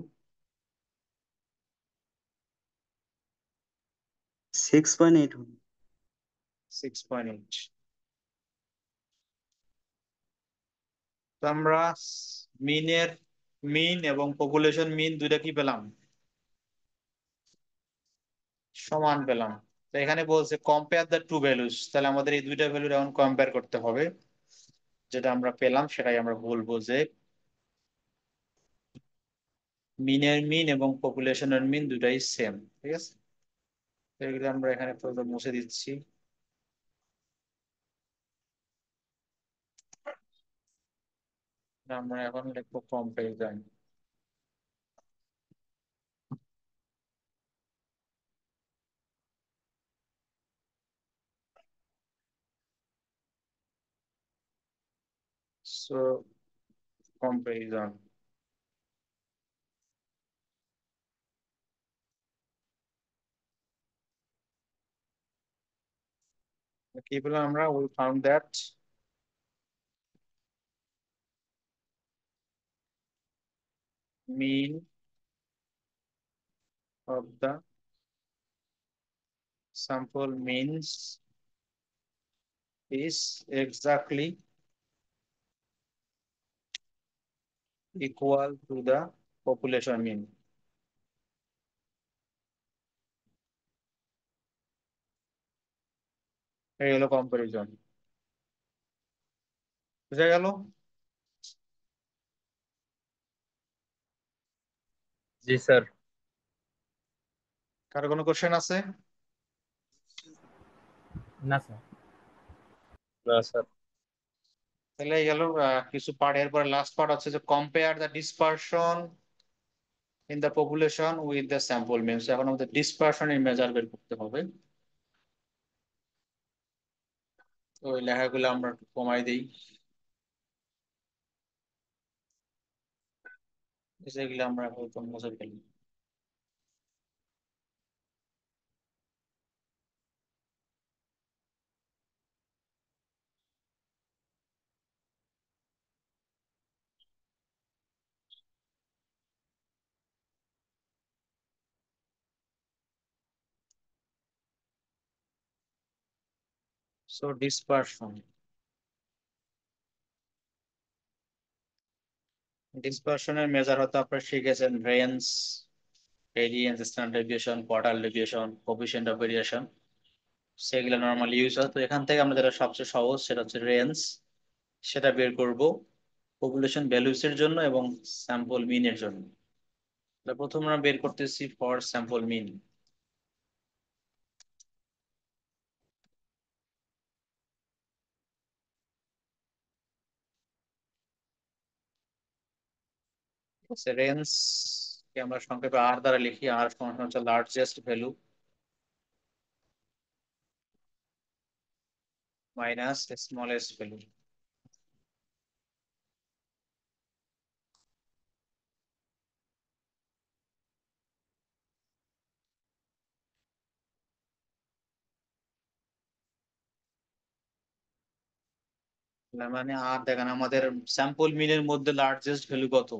S6: 6.8।
S1: 6.8। তো আমরা মিনের মিন এবং পপুলেশন মিন দুইটা কি পেলাম, সমান পেলাম। তো এখানে বলছে কম্পেয়ার দ্য টু ভ্যালুস, তাহলে আমাদের এই দুইটা ভ্যালুর এখন কম্পেয়ার করতে হবে। যেটা আমরা পেলাম সেটাই আমরা বলবো যে মিনের মিন এবং পপুলেশনের মিন দুটাই সেম। ঠিক আছে, তো এগুলো আমরা এখানে প্রথমে মুছে দিচ্ছি। আমরা এখন লিখবো কম্পারিজন। সো কম্পারিজন কি বললাম আমরা, we found that mean of the sample means is exactly equal to the population mean. এই হলো কম্পারিজন। বুঝা গেল?
S2: জি স্যার।
S1: কারো কোনো কোশ্চেন আছে?
S3: না স্যার।
S2: না স্যার।
S1: তাহলে এই গেল কিছু পার্ট। এরপরে লাস্ট পার্ট হচ্ছে যে compare the dispersion in the population with the sample means. এখন আমাদের ডিসপারশন এর মেজার বের করতে হবে। তো ওই লেখাগুলো আমরা একটু কমাই দিই, যেগুলো আমরা হয়তো মুছে ফেলি। সো ডিসপারশন, ডিসপারশনের মেজার হতে আপনারা শিখেছেন variance, variance, standard deviation, quartile deviation, coefficient of variation, সেগুলো নরমালি ইউজ হয়। তো এখান থেকে আমরা যেটা সবচেয়ে সহজ সেটা হচ্ছে রেঞ্জ, সেটা বের করব পপুলেশন ভ্যালুস এর জন্য এবং স্যাম্পল মিন এর জন্য। তো প্রথমে আমরা বের করতেছি ফর স্যাম্পল মিন। রেঞ্জ কে আমরা সংক্ষেপে আর দ্বারা লিখি, আর সমান হচ্ছে largest value minus smallest value. মানে আর দেখেন আমাদের স্যাম্পল মিনের মধ্যে লার্জেস্ট ভ্যালু কত?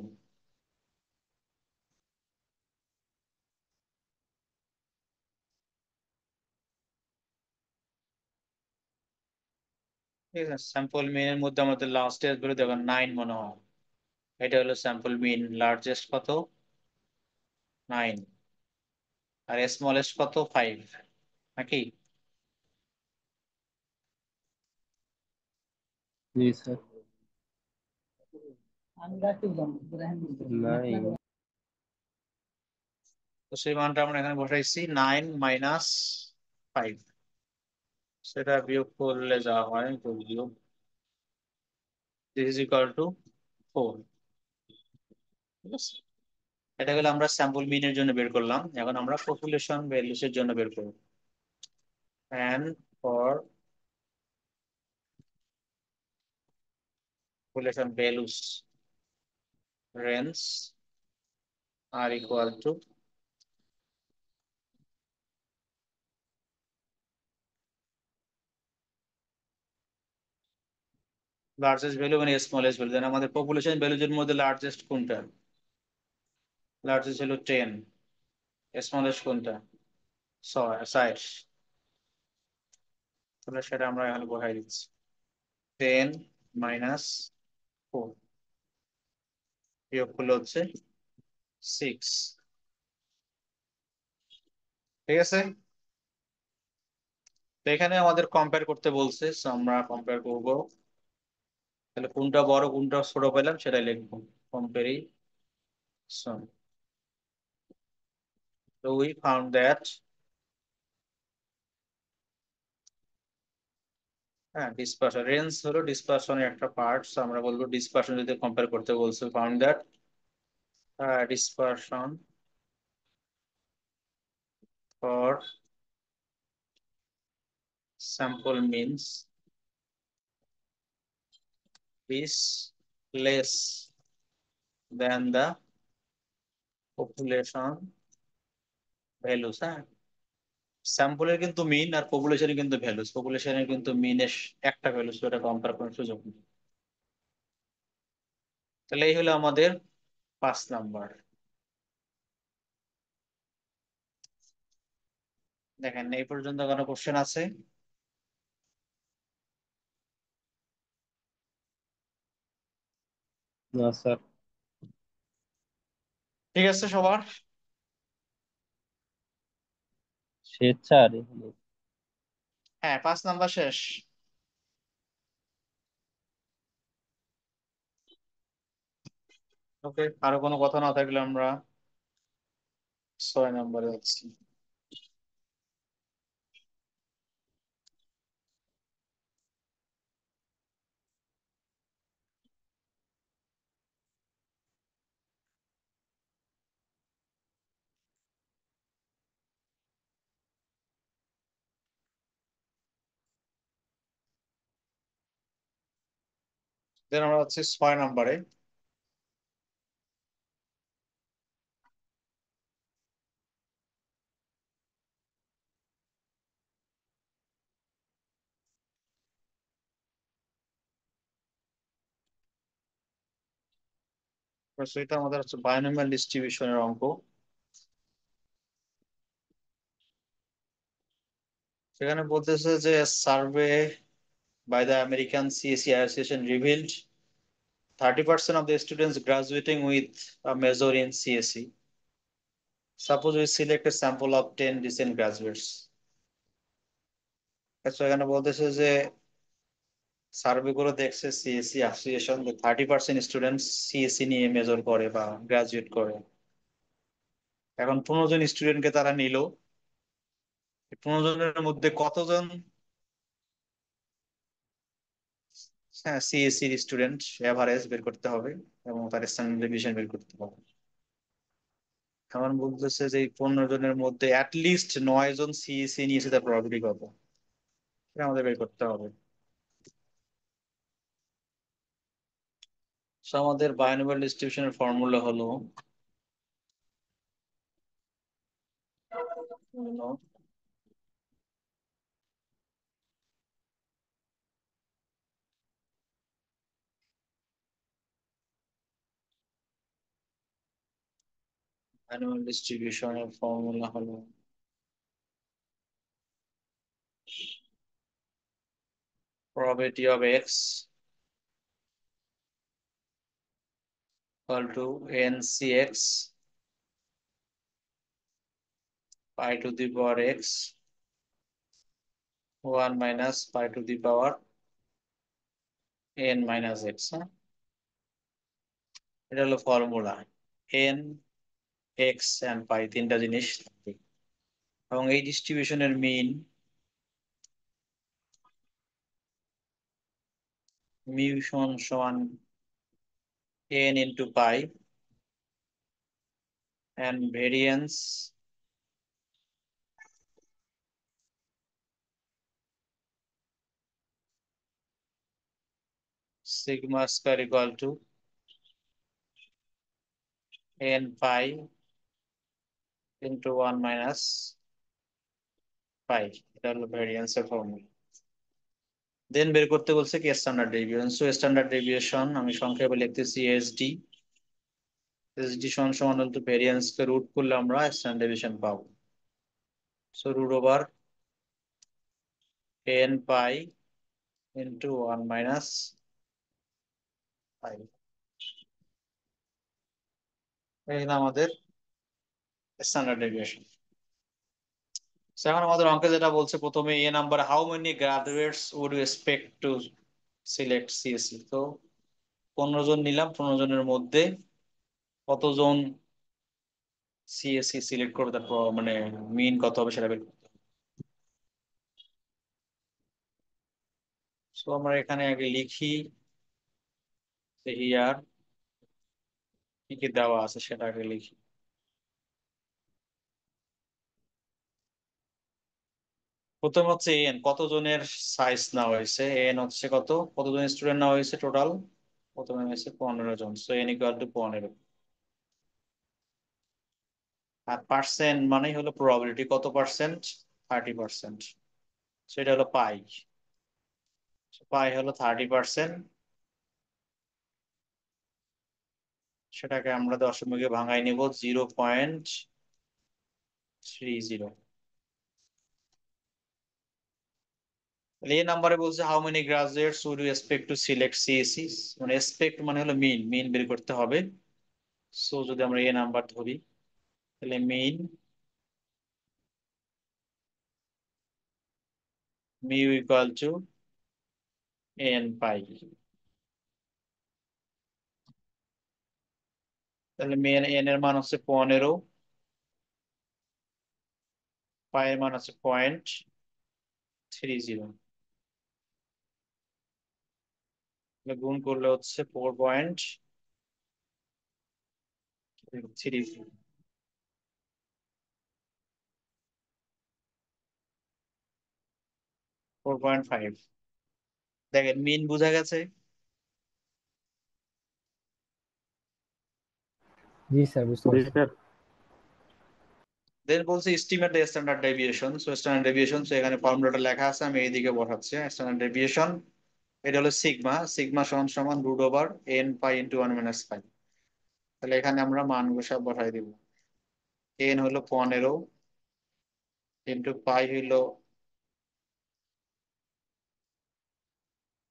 S1: ঠিক আছে, স্যাম্পল মিনের মধ্যে আমাদের লার্জেস্ট ভ্যালু দেখেন 9 মনে হয়। এটা হলো স্যাম্পল মিন, লার্জেস্ট কত? 9। আর স্মলেস্ট কত? 5 নাকি?
S2: জি স্যার। নাই।
S1: তো সেই মানটা আমরা এখানে বসাইছি 9 মাইনাস 5, সেটা বিয়োগ করলে যা হয় বিয়োগ দিস ইজ ইকুয়াল টু 4। ঠিক আছে, এটা গেলে আমরা স্যাম্পল মিনের জন্য বের করলাম। এখন আমরা পপুলেশন ভ্যালুস এর জন্য বের করব। and for population values range are equal to largest value মানে smallest value। দেন আমাদের পপুলেশন ভ্যালুজ এর মধ্যে লার্জেস্ট কোনটা? লার্জেস্ট হলো 10, স্মলেস্ট কোনটা? 60। তাহলে সেটা আমরা এখানে বসাই দিচ্ছি 10 মাইনাস 4 বিয়োগ করলে হচ্ছে 6। ঠিক আছে, তো এখানে আমাদের কম্পেয়ার করতে বলছে, so আমরা কম্পেয়ার করব। তাহলে কোনটা বড় কোনটা ছোট পেলাম সেটাই লিখবো, comparison. So we found that হ্যাঁ ডিসপারশন রেঞ্জ হলো ডিসপারশনের একটা পার্ট, আমরা বলবো ডিসপারশন যদি কম্পেয়ার করতে বলছে, found that dispersion for sample means is less than the population values। হ্যাঁ, স্যাম্পলের কিন্তু মিন আর পপুলেশনের কিন্তু ভ্যালুস, পপুলেশনের কিন্তু মিনের একটা ভ্যালুস, ওটা কম্পেয়ার করার সুযোগ নেই। তাহলে এই হলো আমাদের 5 নাম্বার। দেখেন এই পর্যন্ত কোনো কোশ্চেন আছে?
S2: না স্যার।
S1: ঠিক আছে সবার?
S2: শেষ স্যার।
S1: হ্যাঁ, 5 নাম্বার শেষ। ওকে, আরো কোনো কথা না থাকলে আমরা 6 নাম্বারে যাচ্ছি। দেন আমরা যাচ্ছি 6 নাম্বারে। এটা আমাদের হচ্ছে বাইনোমিয়াল ডিস্ট্রিবিউশনের অঙ্ক। সেখানে বলতেছে যে survey by the American CAC association revealed 30% of the students graduating with a major in CSE. Suppose we select a sample of 10 recent graduates. আচ্ছা, এখানে বলতেছে যে সার্ভে করে দেখছে সিএসসি অ্যাসোসিয়েশন 30% স্টুডেন্ট সিএসসি নিয়ে মেজর করে বা গ্রাজুয়েট করে। এখন 15 জন স্টুডেন্টকে তারা নিল, 15 জনের মধ্যে কতজন হ্যাঁ সিএসসি স্টুডেন্ট, এভারেজ বের করতে হবে। এবং তার স্ট্যান্ডার্ড ডেভিয়েশন বের করতে হবে। এখন বলতেছে যে এই 15 জনের মধ্যে অ্যাটলিস্ট 9 জন সিএসসি নিয়েছে, তার প্রবাবিলিটি কত, এটা আমাদের বের করতে হবে। So, আমাদের বায়নোমিয়াল ডিস্ট্রিবিউশনের ফর্মুলা হলো বায়নোমিয়াল ডিস্ট্রিবিউশনের ফর্মুলা হলো probability of x equal to ncx pi to the power x 1 minus pi to the power n minus x, হ্যাঁ? এটা হলো formula. n x and pi তিনটা জিনিস থাকবে, এবং এই ডিস্ট্রিবিউশনের মিন মিউ সমান সমান n into pi and variance sigma square equal to n pi into 1 minus pi। এটা হলো ভ্যারিয়েন্সের ফর্মুলা। দেন বের করতে বলছে কি standard deviation. So standard deviation আমি সংক্ষেপে লিখতেছি এসডি। এসডি সমান সমান হলো ভ্যারিয়েন্স কে রুট করলে আমরা স্ট্যান্ডার্ড ডেভিয়েশন পাবো। So root over n pi into 1 minus pi, এই হলো আমাদের স্ট্যান্ডার্ড ডেভিয়েশন। এখন আমাদের অঙ্কে যেটা বলছে প্রথমে A number, how many graduates would you expect to select CSC. তো 15 জন নিলাম, 15 জনের মধ্যে কতজন সিএসসি সিলেক্ট করবে, তারপর মানে মিন কত হবে সেটা বের করতে হবে। সো আমরা এখানে আগে লিখি হিয়ার কি কি দেওয়া আছে সেটা আগে লিখি। প্রথম হচ্ছে এন, কতজনের সাইজ নেওয়া হয়েছে, এন হচ্ছে কতজন স্টুডেন্ট নেওয়া হয়েছে টোটাল, প্রথমে হয়েছে 15 জন। সো এন ইকুয়াল টু 15, আর পার্সেন্ট মানেই হলো প্রবাবিলিটি, কত পার্সেন্ট, 30%। সেটা হলো পাই, পাই হলো 30%। সেটাকে আমরা দশমিকে ভাঙাই নিব 0.30। এই নাম্বারে বলছে how many graduates would you expect to select CSC, মানে এক্সপেক্ট মানে হলো মিন, মিন বের করতে হবে। সো যদি আমরা এই নাম্বার ধরি তাহলে মিন মিউ ইকুয়াল টু এন পাই। তাহলে মেন এন এর মান হচ্ছে 15, পাই এর মান হচ্ছে 0.30, গুণ করলে হচ্ছে 4.30, 4.5। দেখেন মিন বোঝা গেছে।
S3: জি স্যার, বুঝতে
S5: জি
S3: পারছি।
S5: স্যার।
S1: দেন বলছে estimate the standard deviation. So standard deviation, so এখানে ফর্মুলাটা লেখা আছে, আমি এইদিকে বসাচ্ছি। স্ট্যান্ডার্ড ডেভিয়েশন এটা হলো সিগমা, সিগমা সমান সমান root over n pi into 1 minus pi. তাহলে এখানে আমরা মানগুলো সব বসাই দিব। n হলো 15 ইন্টু পাই হইলো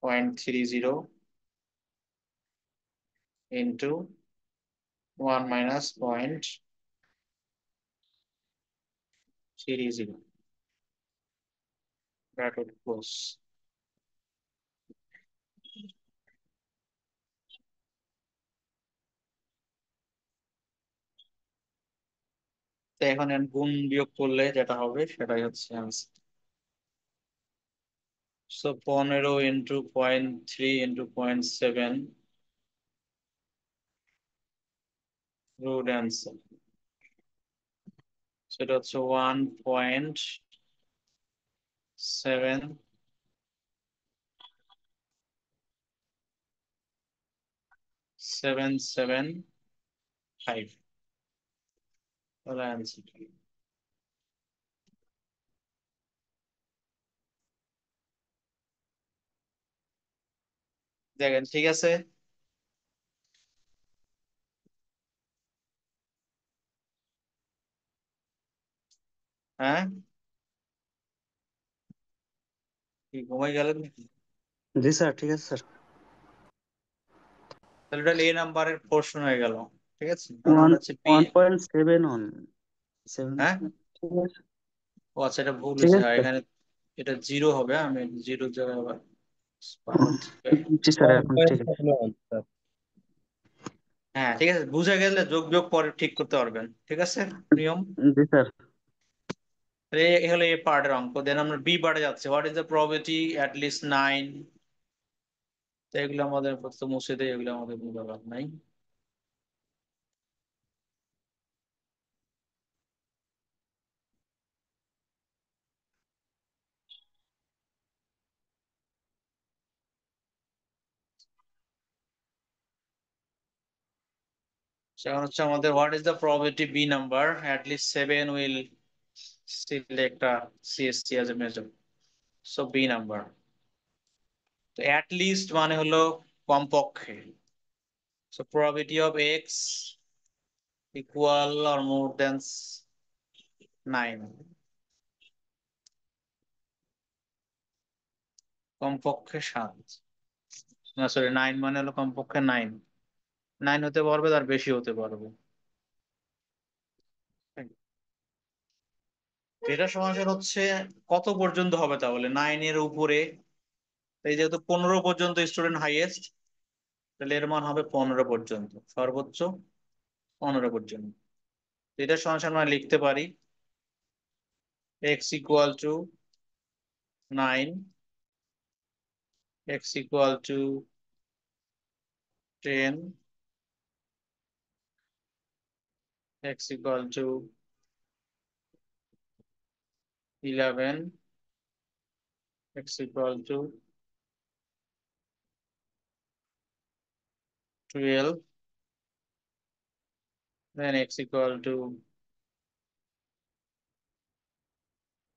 S1: 0.30 ইন্টু 1 মাইনাস 0.30 ব্র্যাকেট ক্লোজ। তো এখন গুণ বিয়োগ করলে যেটা হবে সেটাই হচ্ছে answer. So 15 into 0.3 into 0.7 root answer সেটা হচ্ছে 1.7775 তাহলে অ্যান্সার দেখেন ঠিক আছে। হ্যাঁ, কি ঘুমাই গেলেন নাকি?
S6: জি স্যার, ঠিক আছে স্যার।
S1: তাহলে এটা এ নাম্বারের পোর্শন হয়ে গেল। ঠিক আছে, এখন
S6: ওয়ান
S1: আমরা হচ্ছে বি।
S6: 1.7 7।
S1: হ্যাঁ,
S6: ঠিক আছে,
S1: ও আচ্ছা, এটা ভুল
S6: ঠিক
S1: হয়েছে।
S6: আছে স্যার।
S1: এখানে এটা জিরো হবে, আমি জিরো জায়গায় আবার
S6: ও,
S1: ঠিক হয়ে গেল।
S6: জি স্যার, এখন ঠিক আছে।
S2: 1.7 স্যার।
S1: হ্যাঁ ঠিক আছে, বুঝে গেলে যোগ যোগ পরে ঠিক করতে পারবেন। ঠিক আছে, নিয়ম।
S6: জি স্যার।
S1: এ হলো এ পার্টের অঙ্ক। দেন আমরা বি পার্টে যাচ্ছি। What is the probability at least 9? তো এগুলো আমাদের প্রথম মুছে দেয়, এগুলো আমাদের কোনো ব্যাপার নাই। সেখানে হচ্ছে আমাদের what is the probability b number at least 7 will select a CST as a measure. So B number. তো অ্যাট লিস্ট মানে হলো কমপক্ষে। So probability of x equal or more than 9, কমপক্ষে 7। না সরি, 9 মানে হলো কমপক্ষে 9। 9 হতে পারবে, তার বেশি হতে পারবে। এটা সমাধান হচ্ছে কত পর্যন্ত হবে তাহলে 9 এর উপরে। এই যেহেতু 15 পর্যন্ত স্টুডেন্ট হাইয়েস্ট, তাহলে এর মান হবে 15 পর্যন্ত, সর্বোচ্চ 15 পর্যন্ত। এটা সমাধান আমরা লিখতে পারি x equal to 9, x equal to 10, x equal to 11, x equal to 12, then x equal to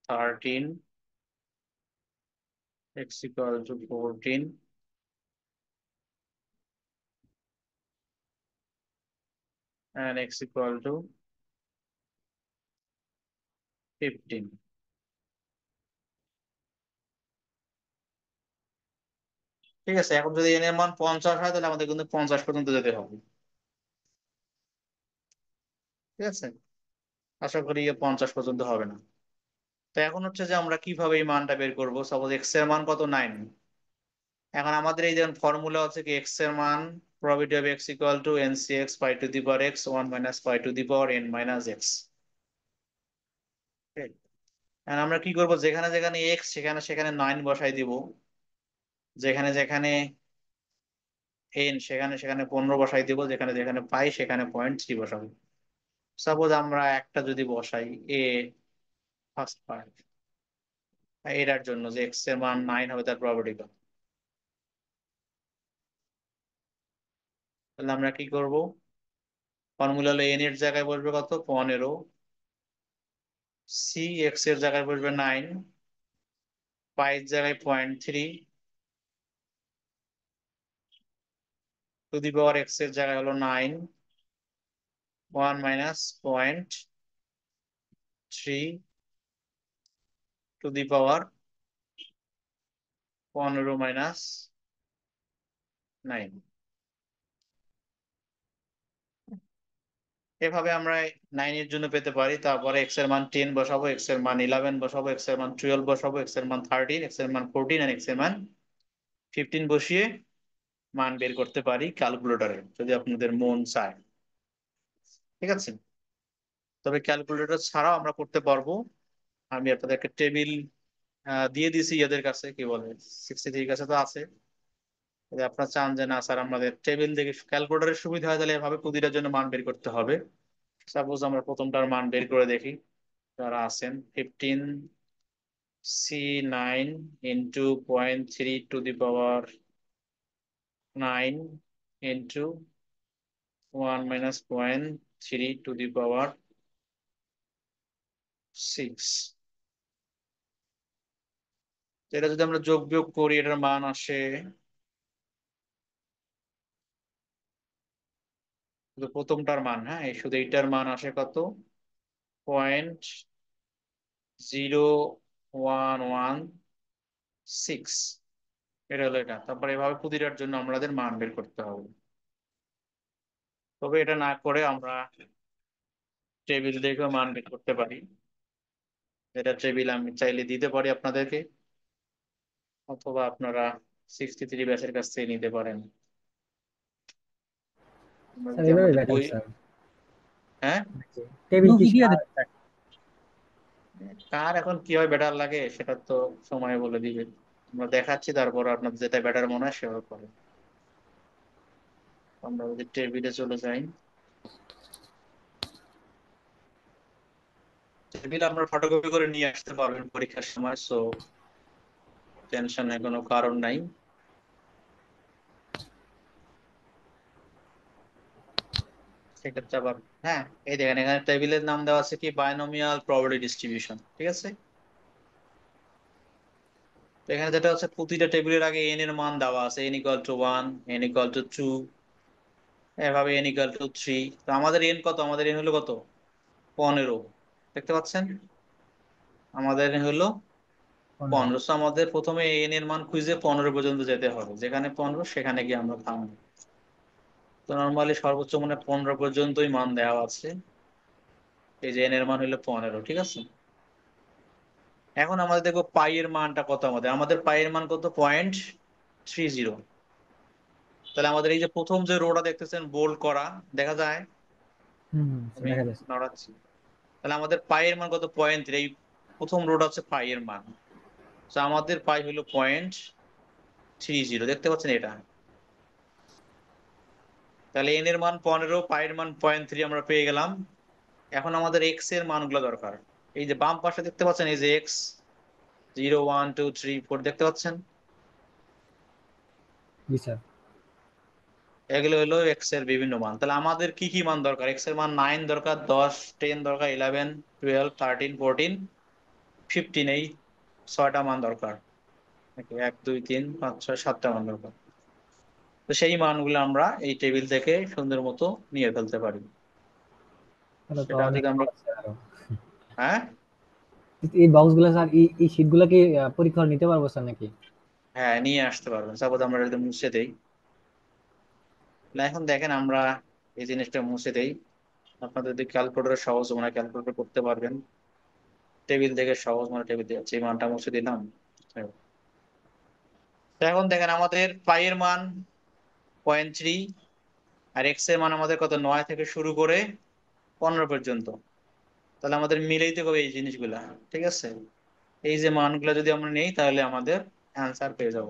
S1: 13, x equal to 14, and x equal to 15। ঠিক আছে, এখন যদি n এর মান 50 হয়, তাহলে আমাদের কিন্তু 50 পর্যন্ত যেতে হবে। ঠিক আছে, আশা করি 50 পর্যন্ত হবে না। তো এখন হচ্ছে যে আমরা কিভাবে এই মানটা বের করবো। সাপোজ x এর মান কত, 9। এখন আমাদের এই যেমন ফর্মুলা হচ্ছে কি, x এর মান probability of x equal to NCx pi to the power x 1 minus pi to the power n minus x। এখন আমরা কি করব, যেখানে যেখানে x সেখানে সেখানে 9 বসাই দিব, যেখানে যেখানে n সেখানে সেখানে 15 বসাই দিব, যেখানে যেখানে পাই সেখানে 0.3 বসাবো। সাপোজ আমরা একটা যদি বসাই a ফার্স্ট পার্ট, এটার জন্য যে x এর মান 9 হবে তার প্রবাবিলিটি কত, তাহলে আমরা কি করব, ফর্মুলা হলো n এর জায়গায় বসবে কত, 15, c x এর জায়গায় বসবে 9, পাই এর জায়গায় 0.3, টু দি পাওয়ার x এর জায়গায় হলো 9, 1 minus 0.3 to the power 15 minus 9। এভাবে আমরা 9 এর জন্য পেতে পারি। তারপরে x এর মান 10 বসাবো, x এর মান 11 বসাবো, x এর মান 12 বসাবো, x এর মান 13, x এর মান 14 আর x এর মান 15 বসিয়ে মান বের করতে পারি ক্যালকুলেটরে, যদি আপনাদের মন চায়। ঠিক আছে, তবে ক্যালকুলেটর ছাড়াও আমরা করতে পারবো। আমি আপনাদেরকে টেবিল দিয়ে দিছি এদের কাছে, কি বলে 63 কাছে তো আছে। যদি আপনারা চান যে না স্যার আমাদের টেবিল দেখে ক্যালকুলেটরের সুবিধা হয় তাহলে এভাবে প্রতিটার জন্য মান বের করতে হবে। সাপোজ আমরা প্রথমটার মান বের করে দেখি। যারা আছেন 15C9 into 0.3 to the power 9 into 1 minus 0.3 to the power 6। এটা যদি আমরা যোগ বিয়োগ করি এটার মান আসে, শুধু প্রথমটার মান, হ্যাঁ এই শুধু এইটার মান আসে কত, 0.0116। এটা হলো এটা। তারপরে এভাবে প্রতিটার জন্য আমাদের মান বের করতে হবে। তবে এটা না করে আমরা টেবিল দেখেও মান বের করতে পারি। এটা টেবিল আমি চাইলে দিতে পারি আপনাদেরকে, অথবা আপনারা 63 ব্যাচের কাছ থেকে নিতে পারেন। আমরা
S7: স্যার
S1: যদি
S7: এভাবে
S1: আমাদের
S7: বেটার
S1: বই,
S7: স্যার।
S1: হ্যাঁ
S7: টেবিল কি
S4: ভিডিও
S1: কার এখন কি হয় বেটার লাগে সেটা তো সময় বলে দিবে। আমরা দেখাচ্ছি, তারপর আপনার যেটা বেটার মনে হয় সেভাবে করে। আমরা যদি টেবিলে চলে যাই, টেবিল আপনার ফটোকপি করে নিয়ে আসতে পারবেন পরীক্ষার সময়, সো টেনশনের কোনো কারণ নাই। সেক্ষেত্রে আবার, হ্যাঁ এই দেখেন এখানে টেবিলের নাম দেওয়া আছে কি বাইনোমিয়াল প্রবাবিলিটি ডিস্ট্রিবিউশন, ঠিক আছে। তো এখানে যেটা হচ্ছে প্রতিটা টেবিলের আগে এন এর মান দেওয়া আছে, n equal two 1, n equal to 2, এভাবে n ইকুয়াল টু 3। তো আমাদের n কত, আমাদের n হলো কত, 15। দেখতে পাচ্ছেন আমাদের n হলো 15। So আমাদের প্রথমে n এর মান খুঁজে 15 পর্যন্ত যেতে হবে, যেখানে 15 সেখানে গিয়ে আমরা থামবো। তো নর্মালি সর্বোচ্চ মানে 15 পর্যন্তই মান দেওয়া আছে। এই যে n এর মান হলো 15, ঠিক আছে। এখন আমাদের দেখো পাই এর মানটা কত, আমাদের আমাদের পাই এর মান কত, 0.30। তাহলে আমাদের এই যে প্রথম যে রোটা দেখতেছেন বোল্ড করা, দেখা যায়,
S7: স্যার
S1: আমি
S7: দেখা যাচ্ছে।
S1: নড়াচ্ছি। তাহলে আমাদের পাই এর মান কত, 0.3। এই প্রথম রোটা হচ্ছে পাই এর মান। তো আমাদের পাই হলো 0.30, দেখতে পাচ্ছেন এটা। তাহলে n এর মান 15, পাই এর মান 0.3 আমরা পেয়ে গেলাম। এখন আমাদের x এর মানগুলো দরকার। এই যে বাম পাশে দেখতে পাচ্ছেন এই যে x 0, 1, 2, 3, 4 দেখতে পাচ্ছেন,
S7: জি স্যার।
S1: এগুলো হলো x এর বিভিন্ন মান। তাহলে আমাদের কি কি মান দরকার, x এর মান 9 দরকার, 10, 10 দরকার, 11, 12, 13, 14, 15, এই 6টা মান দরকার। 1, 2, 3, 5, 6, 7টা মান দরকার। তো সেই মানগুলো আমরা এই টেবিল থেকে সুন্দর মতো নিয়ে ফেলতে পারি।
S7: তাহলে তো
S1: সেটা
S7: অনেক
S1: যদি আমরা,
S7: সহজ স্যার আরো।
S1: হ্যাঁ
S7: এই বক্স গুলো স্যার, এই শীট গুলা কি পরীক্ষা হলে নিতে পারবো স্যার নাকি?
S1: হ্যাঁ নিয়ে আসতে পারবেন। সাপোজ আমরা যদি মুছে দেই, না এখন দেখেন আমরা এই জিনিসটা মুছে দেই, আপনাদের যদি ক্যালকুলেটর সহজ মনে হয় ক্যালকুলেটর করতে পারবেন। টেবিল থেকে সহজ মানে টেবিল থেকে যে মানটা মুছে দিলাম। তো এখন দেখেন আমাদের পাই এর মান 0.3, আর এক্স এর মান আমাদের কত, 9 থেকে শুরু করে 15 পর্যন্ত। তাহলে আমাদের মিলাইতে হবে এই জিনিসগুলা, ঠিক আছে। এই যে মানগুলা যদি আমরা নেই তাহলে আমাদের অ্যান্সার পেয়ে যাব।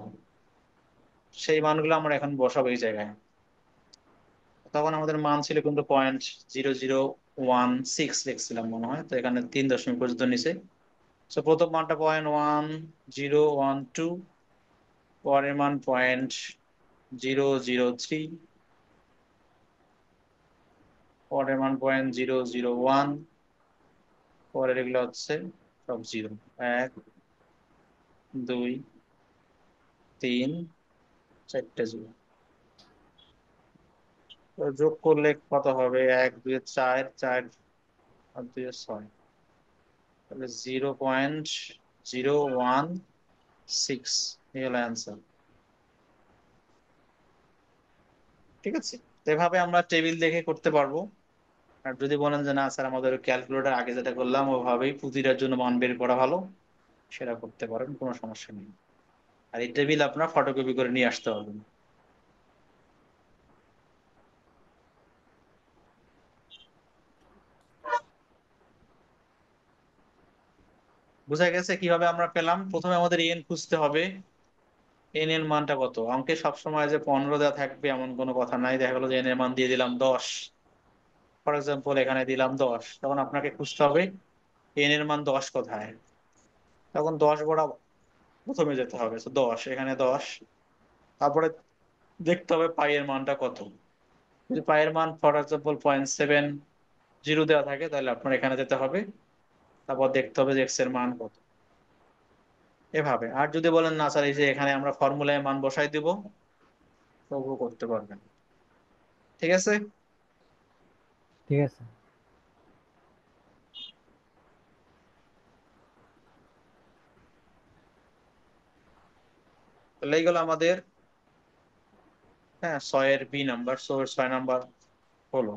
S1: সেই মানগুলো আমরা এখন বসাবো এই জায়গায়। তখন আমাদের মান ছিল কিন্তু 0.0016 লিখছিলাম মনে হয়, তো এখানে 3 দশমিক পর্যন্ত নিচে। তো প্রথম মানটা 0.1012, পরের মান 0.003, পরের মান 0.001, পরের এগুলো হচ্ছে সব 0, 1, 2, 3, 4টে 0। তো যোগ করলে কত হবে, 1, 2, 4, 4 আর 2, 6, তাহলে 0.016 এই হলো অ্যান্সার, ঠিক আছে। তো এভাবে আমরা টেবিল দেখে করতে পারবো। আর যদি বলেন যে না স্যার আমাদের ক্যালকুলেটর আগে যেটা করলাম ওভাবেই প্রতিটার জন্য মান বের করা ভালো, সেটা করতে পারেন, কোনো সমস্যা নেই। আর এই টেবিল আপনার ফটোকপি করে নিয়ে আসতে পারবেন। বোঝা গেছে কিভাবে আমরা পেলাম। প্রথমে আমাদের এন খুঁজতে হবে, এন এর মানটা কত? অঙ্কে সবসময় যে 15 দেওয়া থাকবে এমন কোনো কথা নাই। দেখা গেলো যে এন এর মান দিয়ে দিলাম 10, ফর এক্সাম্পল এখানে দিলাম 10, তখন আপনাকে খুঁজতে হবে এন এর মান 10 কোথায়। তখন 10 বরাবর প্রথমে যেতে হবে, তো 10, এখানে 10, তারপরে দেখতে হবে পাই এর মানটা কত। যদি পাই এর মান ফর এক্সাম্পল 0.70 দেওয়া থাকে, তাহলে আপনার এখানে যেতে হবে, তারপর দেখতে হবে যে এক্স এর মান কত, এভাবে। আর যদি বলেন না স্যার এই যে এখানে আমরা ফর্মুলায় মান বসাই দিব, তবুও করতে পারবেন। ঠিক আছে?
S7: ঠিক আছে।
S1: তাহলে এইগুলো আমাদের, হ্যাঁ, 6 এর বি নাম্বার, 6 নাম্বার হলো।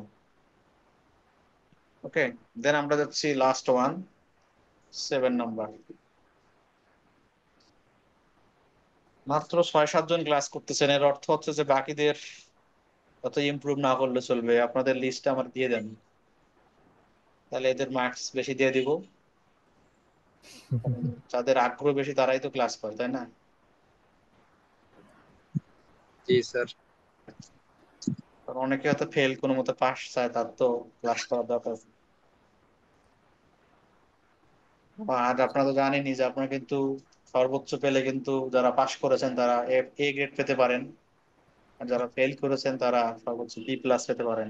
S1: ওকে, দেন আমরা যাচ্ছি লাস্ট ওয়ান, 7 নাম্বার। মাত্র 6-7 জন ক্লাস করতেছেন, এর অর্থ হচ্ছে যে বাকিদের অত ইমপ্রুভ না করলে চলবে। আপনাদের লিস্টটা আমার দিয়ে দেন, তাহলে এদের মার্কস বেশি দিয়ে দিব। কারণ যাদের আগ্রহ বেশি তারাই তো ক্লাস করে, তাই না?
S2: জি স্যার।
S1: কারণ অনেকে হয়তো ফেল কোনো মতো পাস চায়, তার তো ক্লাস করার দরকার। আর আপনারা তো জানেনই যে আপনারা কিন্তু সর্বোচ্চ পেলে কিন্তু যারা পাস করেছেন তারা এ গ্রেড পেতে পারেন, আর যারা ফেল করেছেন তারা সর্বোচ্চ বি প্লাস পেতে পারেন।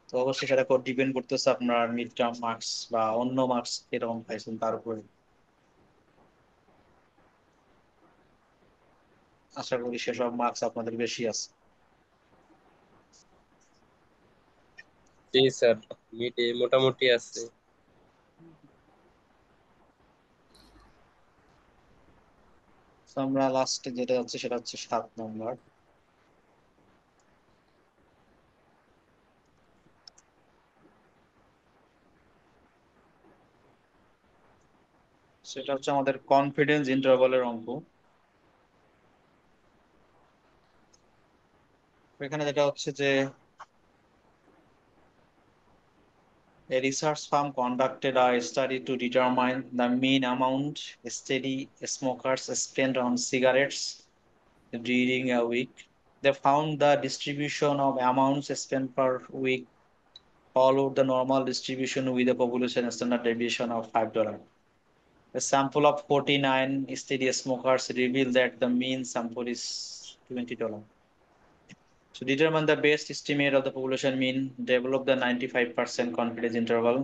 S1: তো অবশ্যই সেটা ডিপেন্ড করতেছে আপনার মিড টার্ম মার্কস বা অন্য মার্কস কিরকম পাইছেন তার উপরে। আশা করি সেসব মার্কস আপনাদের বেশি আছে।
S2: জি স্যার, মিডে মোটামুটি আছে।
S1: তো আমরা লাস্টে যেটা হচ্ছে সেটা হচ্ছে 7 নম্বর। সেটা হচ্ছে আমাদের কনফিডেন্স ইন্টারভালের অঙ্ক। এখানে যেটা হচ্ছে যে a research firm conducted a study to determine the mean amount steady smokers spend on cigarettes during a week. They found the distribution of amounts spent per week followed the normal distribution with a population standard deviation of $5. A sample of 49 steady smokers revealed that the mean sample is $20. To determine the best estimate of the population mean, develop the 95% confidence interval.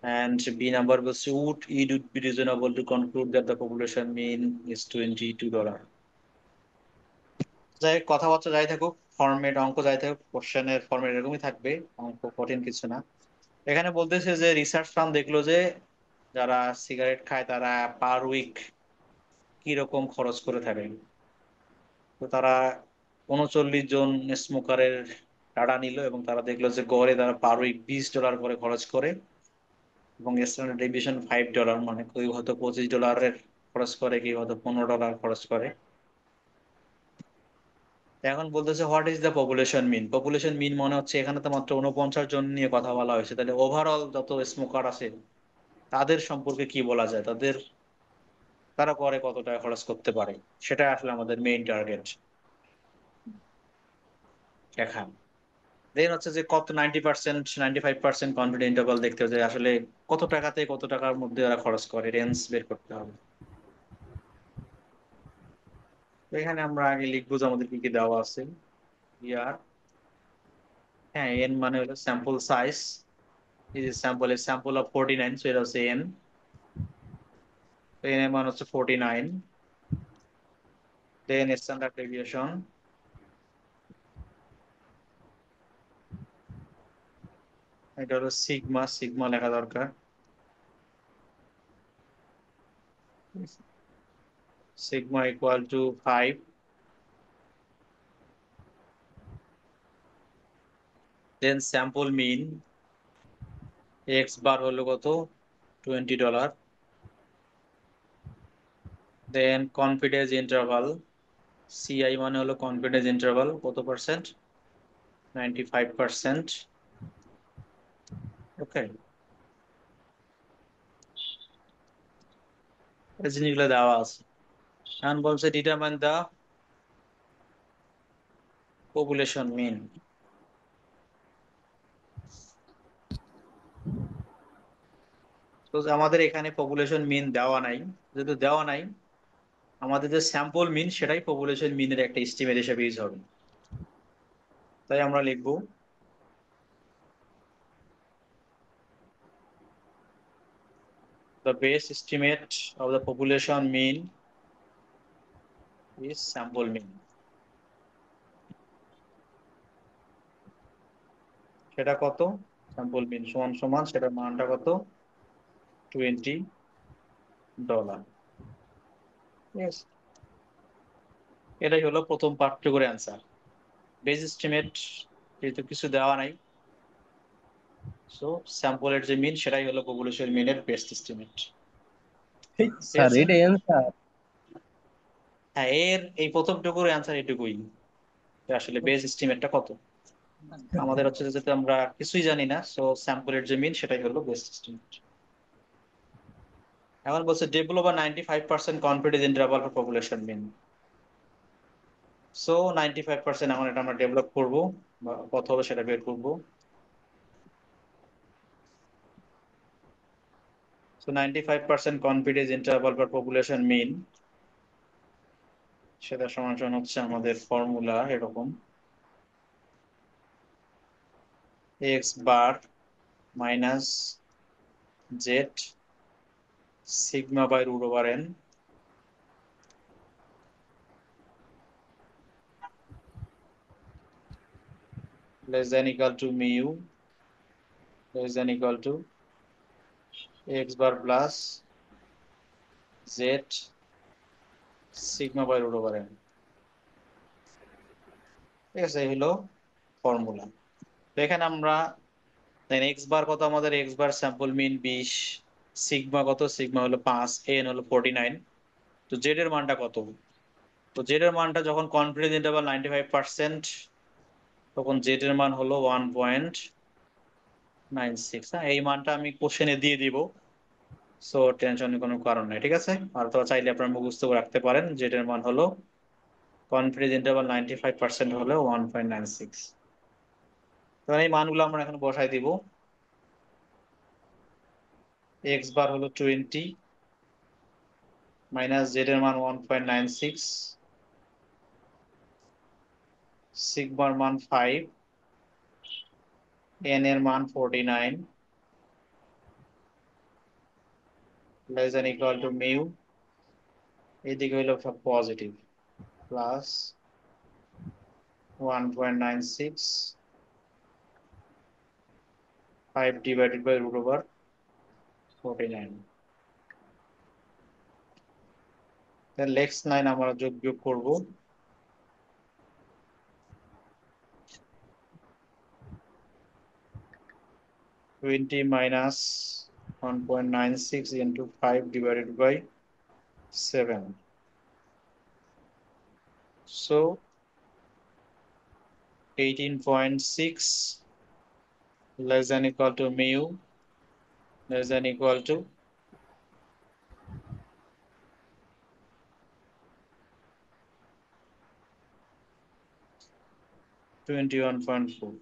S1: And B number was would it would be reasonable to conclude that the population mean is $22. যাই হোক, কথাবার্তা যাই থাকুক, format অঙ্ক যাই থাকুক, কোশ্চেনের format এরকমই থাকবে, অঙ্ক কঠিন কিছু না। এখানে বলতেছে যে রিসার্চ ফার্ম দেখলো যে যারা সিগারেট খায় তারা পার উইক কি রকম খরচ করে থাকে। তো তারা 39 জন স্মোকারের ডাটা নিল এবং তারা দেখলো যে গড়ে তারা পার উইক $20 করে খরচ করে, এবং স্ট্যান্ডার্ড ডেভিয়েশন $5, মানে কেউ হয়তো $25 খরচ করে, কেউ হয়তো $15 খরচ করে। এখন বলতেছে what is the population mean. Population mean মনে হচ্ছে এখানে তো মাত্র 49 জন নিয়ে কথা বলা হয়েছে, তাহলে ওভারঅল যত স্মোকার আছে তাদের সম্পর্কে কি বলা যায়, তারা করে কত টাকা খরচ করতে পারে, সেটা আসলে আমাদের মেইন টার্গেট দেখা। দেন হচ্ছে যে কত 90%, 95% কনফিডেন্ট ইন্টারভাল দেখতে হবে যে আসলে কত টাকাতে কত টাকার মধ্যে ওরা খরচ করে, রেঞ্জ বের করতে হবে। তো এখানে আমরা আগে লিখবো যে আমাদের কি কি দেওয়া আছে। ইয়ার, হ্যাঁ, এন মানে হলো স্যাম্পল সাইজ, এই যে স্যাম্পল অফ 49, সো এটা হচ্ছে এন। তো এন এর মান হচ্ছে 49। দেন স্ট্যান্ডার্ড ডেভিয়েশন, এটা হলো সিগমা, সিগমা লেখা দরকার। Sigma equal to 5। Then sample mean, x bar হলো কত, $20। দেন কনফিডেন্স ইন্টারভাল, সিআই মানে হলো কনফিডেন্স ইন্টারভাল কত পার্সেন্ট, 95%। ওকে, এই জিনিসগুলো দেওয়া আছে। এখন বলছে ডিটারমাইন দা পপুলেশন মিন। তো আমাদের এখানে পপুলেশন মিন দেওয়া নাই, যেহেতু দেওয়া নাই আমাদের যে স্যাম্পল মিন সেটাই পপুলেশন মিনের একটা এস্টিমেট হিসেবে ইউজ হবে। তাই আমরা লিখবো the base estimate of the population mean is sample mean। সেটা কত? স্যাম্পল মিন সমান সমান সেটার মানটা কত? $20। ঠিক আছে, এটাই হলো প্রথম পার্টটুকুর অ্যান্সার। বেস এস্টিমেট যেহেতু কিছু দেওয়া নাই, সো স্যাম্পলের যে মিন সেটাই হলো পপুলেশন মিনের বেস্ট এস্টিমেট। ঠিক
S2: স্যার
S1: আছে,
S2: এটা অ্যান্সার?
S1: হ্যাঁ এর এই প্রথমটুকুর অ্যান্সার এটুকুই, যে আসলে বেস এস্টিমেটটা কত। আমাদের হচ্ছে যে যেহেতু আমরা কিছুই জানি না, সো স্যাম্পলের যে মিন সেটাই হলো বেস্ট এস্টিমেট। এখন বলছে develop a 95% confidence interval for population mean. So 95% এখন এটা আমরা ডেভেলপ করবো, বা কত হবে সেটা বের করবো। So 95% confidence interval for population mean, সেটা সমান সমান হচ্ছে আমাদের ফর্মুলা এরকম, x bar minus z sigma by root over n less than equal to mu less than equal to x bar plus z sigma by root over n. ঠিক আছে, এই হলো ফর্মুলা। তো এখানে আমরা দেন এক্স বার কত, আমাদের এক্স বার স্যাম্পল মিন 20, sigma কত, সিগমা হলো 5, এন হলো 49। তো জেড এর মানটা কত? তো জেড এর মানটা যখন কনফিডেন্স ইন্টারভাল 95%, তখন জেড এর মান হলো 1.96। হ্যাঁ, এই মানটা আমি কোশ্চেনে দিয়ে দিব, সো টেনশনের কোনো কারণ নাই। ঠিক আছে, আর তো চাইলে আপনারা মুখস্থ করে রাখতে পারেন, জেড এর মান হলো কনফিডেন্স ইন্টারভাল 95% হলো 1.96। তো এই মানগুলো আমরা এখন বসাই দিব। এক্স বার হলো 20 মাইনাস জেড এর মান 1.96, সিগমার মান 5, এন এর মান 49, less than equal to mu, এদিকে হলো সব positive, plus 1.96, 5 divided by root over 49। Then next line আমরা যোগ বিয়োগ করবো। 20 minus 1.96 into 5 divided by 7, so 18.6 less than equal to mu less than equal to 21.4।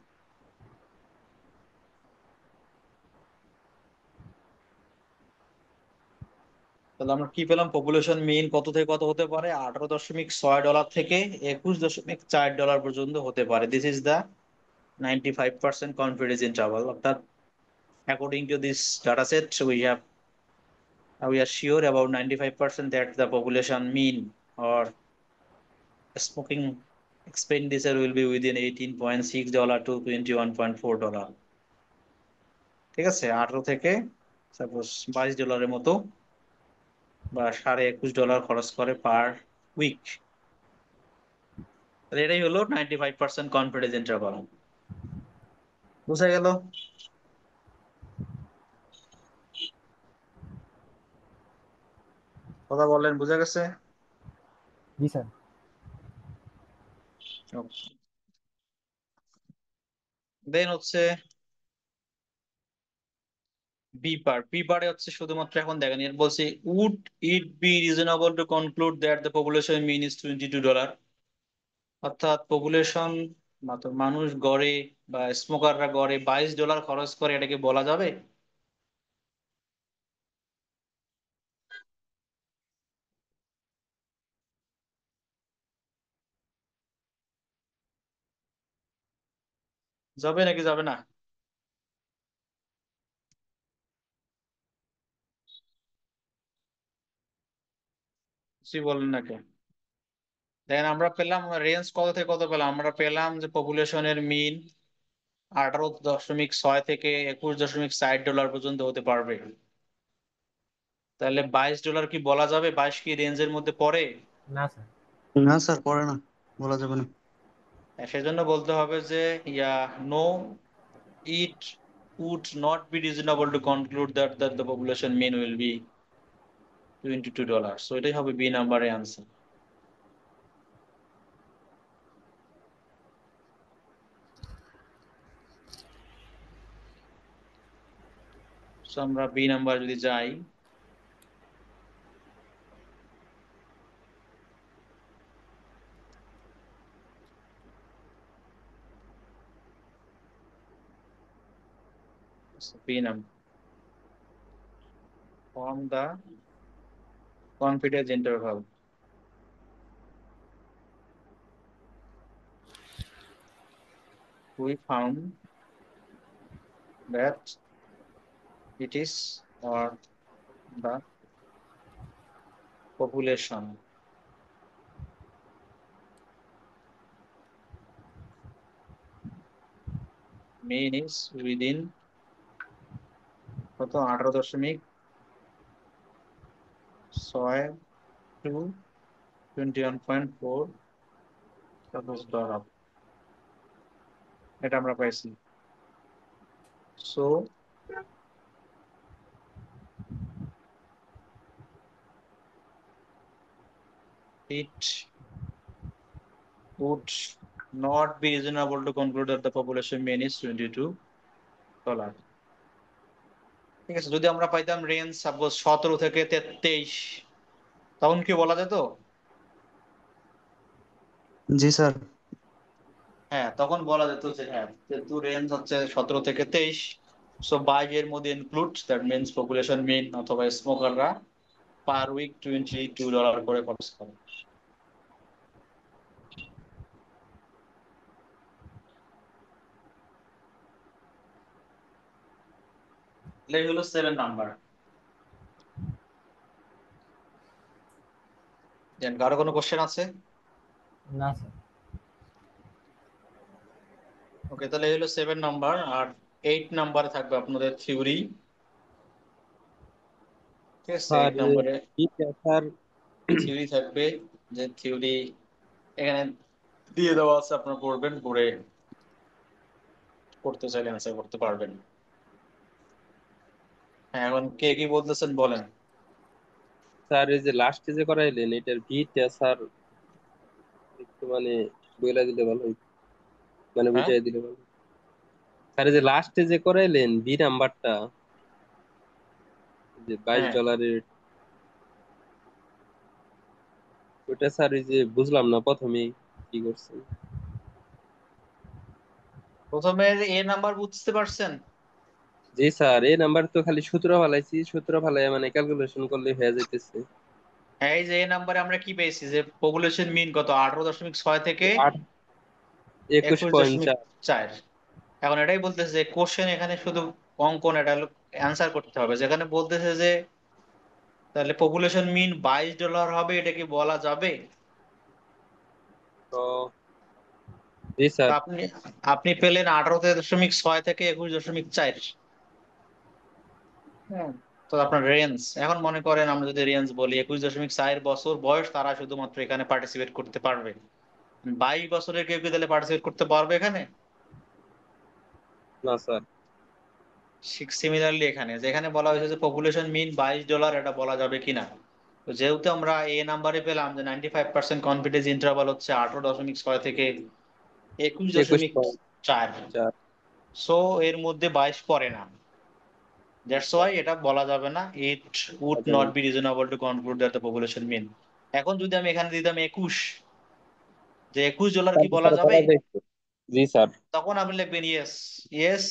S1: তাহলে আমরা কি পেলাম? পপুলেশন মিন কত থেকে কত হতে পারে? $18.6 থেকে $21.4 পর্যন্ত হতে পারে। This is the 95% confidence interval, অর্থাৎ according to this data set we are sure about 95% that the population mean or smoking expenditure will be within $18.6 to $21.4। ঠিক আছে, 18 থেকে সাপোজ $22 মতো বা $21.5 খরচ করে পার উইক। এটাই হলো 95% কনফিডেন্স ইন্টারভাল। বুঝা গেল? কথা বলেন, বুঝা গেছে?
S7: জি স্যার।
S1: দেন হচ্ছে বি পারে হচ্ছে শুধুমাত্র এখন দেখেন এর বলছে would it be reasonable to conclude that the population mean is $22, অর্থাৎ পপুলেশন মানুষ গড়ে বা স্মোকাররা গড়ে $22 খরচ করে, এটাকে বলা যাবে? যাবে নাকি যাবে না? কিছুই বললেন নাকি? দেখেন আমরা পেলাম রেঞ্জ কত থেকে কত পেলাম, আমরা পেলাম যে পপুলেশনের মিন 18.6 থেকে $21.60 পর্যন্ত হতে পারবে। তাহলে $22 কি বলা যাবে? 22 কি রেঞ্জের মধ্যে পড়ে?
S7: না স্যার।
S6: না স্যার, পড়ে না, বলা যাবে না।
S1: সেজন্য বলতে হবে যে no, it would not be reasonable to conclude that the population mean will be $22. So এটাই হবে বি নাম্বারের আনসার। So আমরা বি নাম্বার যদি যাই, b number from the confidence interval, we found that it is or the population mean is within কত 18.6 to 21.4 $, এটা আমরা পাইছি। So it would not be reasonable to conclude that the population mean is $22। ঠিক আছে, যদি আমরা পাইতাম range suppose 17 থেকে 23, তখন কি বলা যেত?
S6: জি স্যার।
S1: হ্যাঁ, তখন বলা যেত যে হ্যাঁ, যেহেতু রেঞ্জ হচ্ছে 17 থেকে 23, সো 22 এর মধ্যে ইনক্লুড, দ্যাট মিনস পপুলেশন মিন অথবা স্মোকাররা পার উইক $22 করে খরচ করে। এই হলো 7 নাম্বার। দেন কারো কোনো কোশ্চেন আছে?
S7: না স্যার।
S1: ওকে, তাহলে এই হলো 7 নাম্বার। আর 8 নাম্বারে থাকবে আপনাদের থিওরি। ঠিক আছে,
S2: স্যার
S1: 8 নাম্বারে
S2: স্যার
S1: থিওরি থাকবে, যে থিওরি এখানে দিয়ে দেওয়া আছে, আপনারা পড়বেন, পড়ে করতে চাইলে অ্যান্সার করতে পারবেন। হ্যাঁ, এখন কে কি বলতেছেন বলেন।
S2: স্যার এই যে লাস্টে যে করাইলেন এটার ভিটা স্যার একটু মানে বইলা দিলে ভালো হইতো, মানে
S1: হ্যাঁ
S2: বুঝাই দিলে ভালো হইতো। স্যার এই যে লাস্টে যে করাইলেন বি নাম্বারটা, যে বাইশ
S1: হ্যাঁ,
S2: ডলারের ওটা স্যার এই যে বুঝলাম না প্রথমে কি করছেন।
S1: প্রথমে এ নাম্বার বুঝতে পারছেন?
S2: জি স্যার, এই নাম্বার তো খালি সূত্র ফালাইছি, সূত্র ফালাই মানে ক্যালকুলেশন করলে হয়ে যাইতেছে।
S1: হ্যাঁ, এই যে এ নাম্বারে আমরা কি পেয়েছি, যে পপুলেশন মিন কত 18.6 থেকে
S2: 21.4।
S1: 21.4। এখন এটাই বলতেছে যে কোশ্চেন এখানে শুধু অঙ্কন, এটা অ্যান্সার করতে হবে। যেখানে বলতেছে যে তাহলে পপুলেশন মিন $22 হবে, এটা কি বলা যাবে?
S2: তো জি
S1: তা
S2: স্যার।
S1: আপনি আপনি পেলেন 18.6 থেকে 21.4। হ্যাঁ, তো আপনার রেঞ্জ, এখন মনে করেন আমরা যদি রেঞ্জ বলি 21.4 বয়স, তারা শুধুমাত্র এখানে পার্টিসিপেট করতে পারবে। 22 বছরের কেউ কি তাহলে পার্টিসিপেট করতে পারবে এখানে?
S2: না স্যার।
S1: সিমিলারলি এখানে যেখানে বলা হয়েছে যে পপুলেশন মিন $22, এটা বলা যাবে কিনা। তো যেহেতু আমরা এ নাম্বারে পেলাম যে 95% কনফিডেন্স ইন্টারভাল হচ্ছে 18.6 থেকে একুশ
S2: একুশ
S1: দশমিক
S2: পয়েন্ট
S1: চার
S2: চার
S1: সো এর মধ্যে 22 পড়ে না। দ্যাটস ওয়াই এটা বলা যাবে না ইট উড
S2: আচ্ছা,
S1: not be reasonable to conclude that the population mean. এখন যদি আমি এখানে দিতাম 21, যে $21 কি বলা
S2: স্যার
S1: যাবে,
S2: করা যায় তো? জি স্যার।
S1: তখন আপনি লিখবেন yes, yes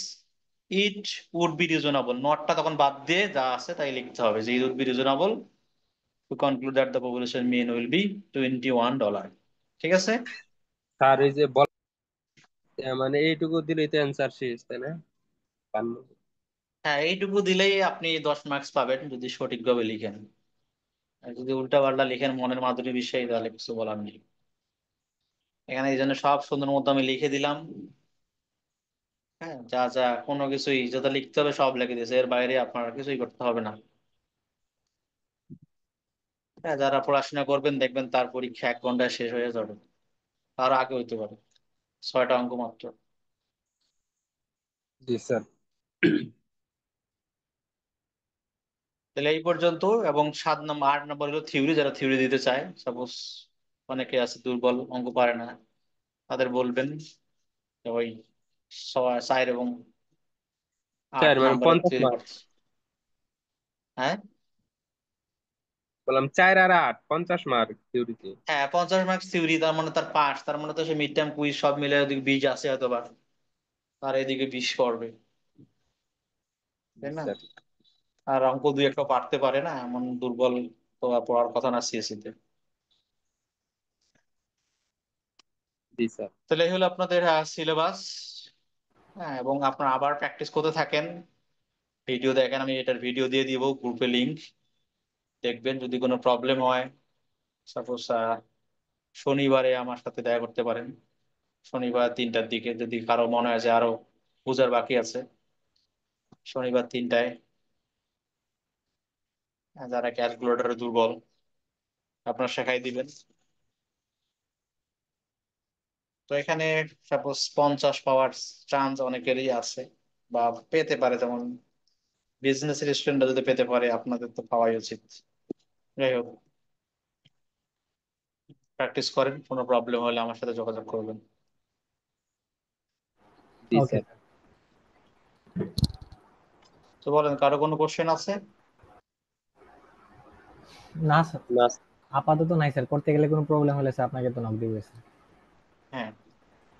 S1: it would be reasonable, নটটা তখন বাদ দিয়ে যা আছে তাই লিখতে হবে যে it would be reasonable to conclude that the population mean will be $21। ঠিক আছে।
S2: স্যার এই যে মানে এইটুকু দিলেই তো অ্যান্সার শেষ, তাই না? পান্ন।
S1: হ্যাঁ, এইটুকু দিলেই আপনি 10 মার্কস পাবেন যদি সঠিকভাবে লিখেন। আর যদি উল্টাপাল্টা লিখেন মনের মাধুরী বিষয়ে, তাহলে কিছু বলার নেই। এখানে এই জন্য সব সুন্দর মতো আমি লিখে দিলাম। হ্যাঁ, যা যা কোনো কিছুই যেটা লিখতে হবে সব লিখে দিয়েছে, এর বাইরে আপনার কিছুই করতে হবে না। হ্যাঁ, যারা পড়াশোনা করবেন দেখবেন তার পরীক্ষা 1 ঘন্টায় শেষ হয়ে যাবে, তার আগে হইতে পারে। 6টা অঙ্ক মাত্র।
S2: জি স্যার।
S1: তাহলে এই পর্যন্ত। এবং 7 নম্বর 8 নম্বর হলো থিওরি, যারা থিওরি দিতে চায়, সাপোজ অনেকে আছে দুর্বল, অঙ্ক পারে না, তাদের বলবেন যে ওই 4 এবং আট
S2: স্যার মানে
S1: নম্বরের
S2: 50
S1: থিওরি
S2: মার্ক।
S1: করতে। হ্যাঁ,
S2: বললাম 4 আর 8 50 মার্ক থিওরিতে।
S1: হ্যাঁ, 50 মার্কস থিওরি, তার মানে তার পাস, তার মানে তো সে মিড টার্ম কুইজ সব মিলে ওদিকে 20 আছে হয়তো বা, তার এদিকে 20 পড়বে,
S2: জি
S1: তাই না?
S2: স্যার।
S1: আর অঙ্ক 2 একটা পারতে পারে না, এমন দুর্বল তো আর পড়ার কথা না সিএসসি তে।
S2: জি স্যার।
S1: তাহলে এই হলো আপনাদের সিলেবাস। হ্যাঁ, এবং আপনারা আবার প্র্যাকটিস করতে থাকেন, ভিডিও দেখেন, আমি এটার ভিডিও দিয়ে দিব গ্রুপে লিংক, দেখবেন। যদি কোনো প্রবলেম হয়, সাপোজ শনিবারে আমার সাথে দেখা করতে পারেন, শনিবার 3টার দিকে, যদি কারো মনে হয় যে আরো বোঝার বাকি আছে, শনিবার 3টায়। যারা ক্যালকুলেটরে দুর্বল আপনার শেখাই দিবেন। তো এখানে সাপোজ 50 পাওয়ার চান্স অনেকেরই আছে বা পেতে পারে, যেমন বিজনেসের স্টুডেন্টরা যদি পেতে পারে, আপনাদের তো পাওয়াই উচিত। যাই হোক, প্র্যাকটিস করেন, কোনো প্রবলেম হলে আমার সাথে যোগাযোগ করবেন।
S2: জি
S7: ওকে
S2: স্যার।
S7: স্যার।
S1: তো বলেন, কারো কোনো কোশ্চেন আছে?
S7: না স্যার,
S2: না।
S7: আপাতত নাই স্যার, করতে গেলে কোনো প্রবলেম হলে স্যার আপনাকে তো নক দিবে স্যার।
S1: হ্যাঁ,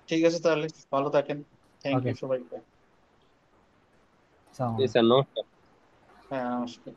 S1: ঠিক আছে, তাহলে ভালো থাকেন। থ্যাংক
S7: ওকে
S1: ইউ সবাইকে।
S7: স্যার।
S2: জি স্যার, নমস্কার।
S1: হ্যাঁ, নমস্কার।